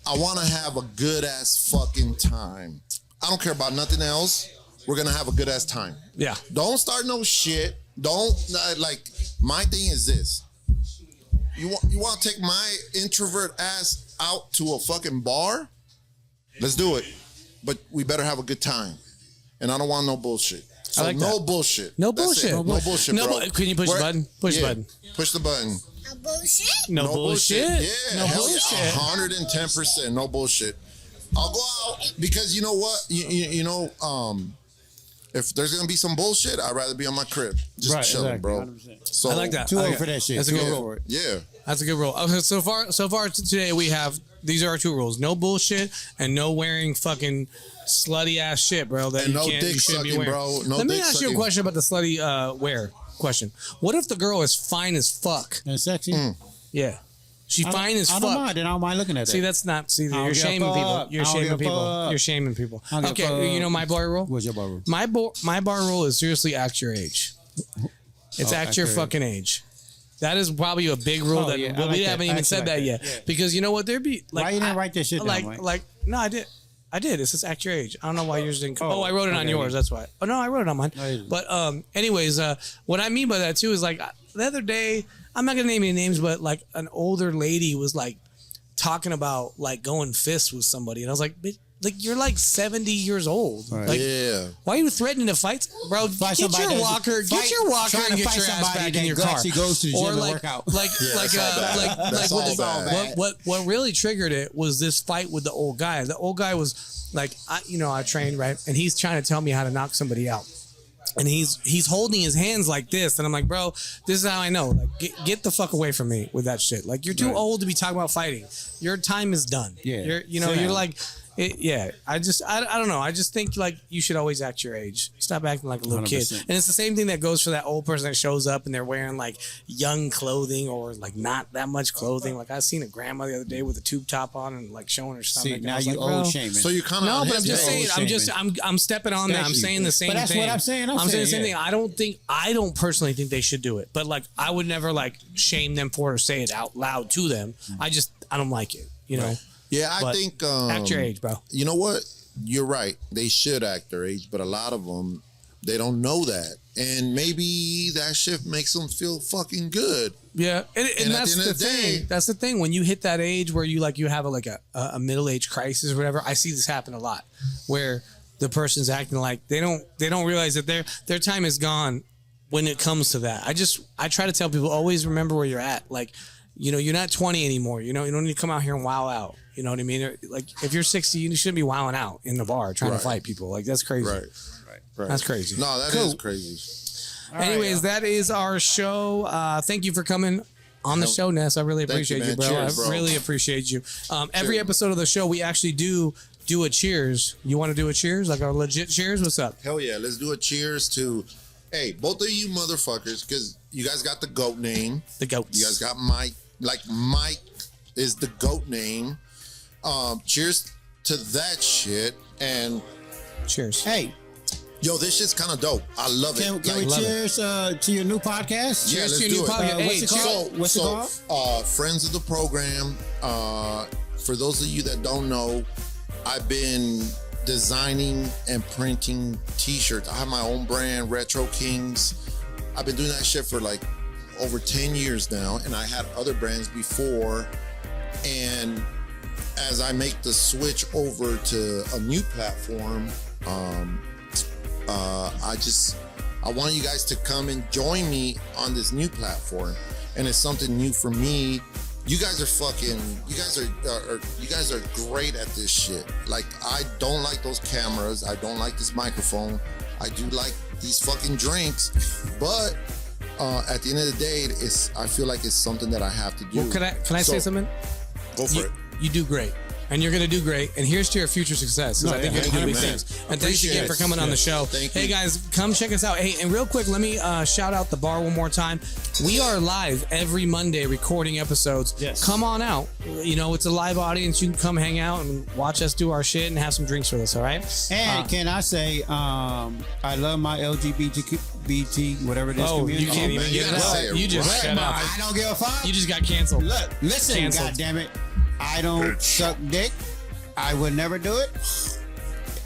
I want to have a good ass fucking time. I don't care about nothing else. We're gonna have a good ass time. Yeah. Don't start no shit. Don't like. My thing is this. You want to take my introvert ass out to a fucking bar? Let's do it. But we better have a good time. And I don't want no bullshit. So I like no that. bullshit. No That's bullshit. it. No bullshit, No, bro. can you push the button? Push the button. Push the button. No bullshit. Yeah, No hell bullshit. yeah, 110%. No bullshit. I'll go out because you know what? You know, if there's gonna be some bullshit, I'd rather be on my crib, just chilling, bro. 100%. So I like that. Too I old like for it. that shit. That's a Too good old rule. for it. yeah. That's a good rule. Okay, so far today we have these are our 2 rules: no bullshit and no wearing fucking slutty ass shit, bro. That And you no can't, dick you shouldn't be sucking, wearing. bro. No Let me dick ask you a sucking. question about the slutty wear question. What if the girl is fine as fuck? And sexy. Yeah, she's fine as I fuck. don't mind. And I don't mind looking at that. See, that's not. See, don't you're give a shaming people. fuck. You're I don't shaming give a people. fuck. You're shaming people. I don't give a Okay, fuck. you know my bar rule. What's your bar rule? My bar rule is seriously act your age. It's act your fucking age. That is probably a big rule that yeah, I like we that. haven't I even actually said like that that. yet. Yeah. Because you know what? There'd be like Why you didn't write this shit down, Mike? no, I did. It says act your age. I don't know why yours didn't. Oh, I wrote it on okay. yours. That's why. Oh no, I wrote it on mine. No, you didn't. But anyways, what I mean by that too is like the other day, I'm not gonna name any names, but like an older lady was like talking about like going fists with somebody, and I was like, "Bitch, like you're like 70 years old. Right. Like, Yeah. why are you threatening to fight, bro? Fight Get somebody your that's- walker, fight- get your walker, trying and to get fight your ass somebody back in that your car. actually goes to the gym or to like, work out. like, Yeah, like, that's all bad. like, That's like, all bad. what really triggered it was this fight with the old guy. The old guy was like, I trained right, and he's trying to tell me how to knock somebody out. And he's holding his hands like this, and I'm like, bro, this is how I know. Like, get the fuck away from me with that shit. Like, you're too Right. old to be talking about fighting. Your time is done. Yeah. You're Yeah. like, yeah. I don't know. I just think like you should always act your age. Stop acting like a little kid. 100%. And it's the same thing that goes for that old person that shows up and they're wearing like young clothing or like not that much clothing. Like I seen a grandma the other day with a tube top on and like showing her stomach. See, And now I was you like, old bro, shaming. So you kind of no, but I'm just saying. shaming. I'm stepping on that. I'm Thank you. saying the same But that's thing. what I'm saying. I'm saying the saying, same yeah. thing. I don't personally think they should do it. But like, I would never like shame them for it or say it out loud to them. I don't like it. You know. Yeah, I But think act your age, bro. You know what? You're right. They should act their age, but a lot of them They don't know that. And maybe that shit makes them feel fucking good. Yeah, and that's the thing. That's the thing. When you hit that age where you have a middle age crisis or whatever, I see this happen a lot, where the person's acting like they don't realize that their time is gone when it comes to that. I try to tell people, always remember where you're at. Like, you're not 20 anymore. You don't need to come out here and wow out. You know what I mean? Like, if you're 60, you shouldn't be wowing out in the bar trying to fight people. Like, that's crazy. Right. That's crazy. No, that is crazy. Anyways, that is our show. Thank you for coming on the show, Ness. I really appreciate you, bro. Cheers, bro. I really appreciate you. Every episode of the show, we actually do a cheers. You want to do a cheers? Like a legit cheers? What's up? Hell yeah. Let's do a cheers to, hey, both of you motherfuckers, because you guys got the GOAT name. The GOATs. You guys got Mike. Like, Mike is the GOAT name. Cheers to that shit. And cheers. Hey. Yo, this shit's kind of dope. I love it. Can we cheers to your new podcast? Yeah, cheers let's to your do new it. podcast. What's it called? What's it called? Friends of the program. For those of you that don't know, I've been designing and printing t-shirts. I have my own brand, Retro Kings. I've been doing that shit for like over 10 years now, and I had other brands before. And as I make the switch over to a new platform, I want you guys to come and join me on this new platform, and it's something new for me. You guys are great at this shit. Like, I don't like those cameras. I don't like this microphone. I do like these fucking drinks, but at the end of the day, I feel like it's something that I have to do. Well, can I say something? Go for it. You do great. And you're going to do great. And here's to your future success. I think you're going to do big things. And thanks again for coming on the show. Hey, guys, come check us out. Hey, and real quick, let me shout out the bar one more time. We are live every Monday recording episodes. Yes. Come on out. It's a live audience. You can come hang out and watch us do our shit and have some drinks with us, all right? And can I say, I love my LGBT, whatever it is. You can't even get it out. You just shut up. I don't give a fuck. You just got canceled. Look, listen, goddammit. I don't suck dick. I would never do it.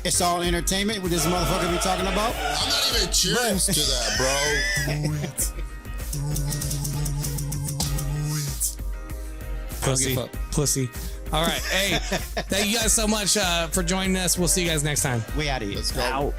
It's all entertainment with this motherfucker be talking about. I'm not even cheering to that, bro. Pussy. All right. Hey, thank you guys so much for joining us. We'll see you guys next time. We out of here. Let's go. Out.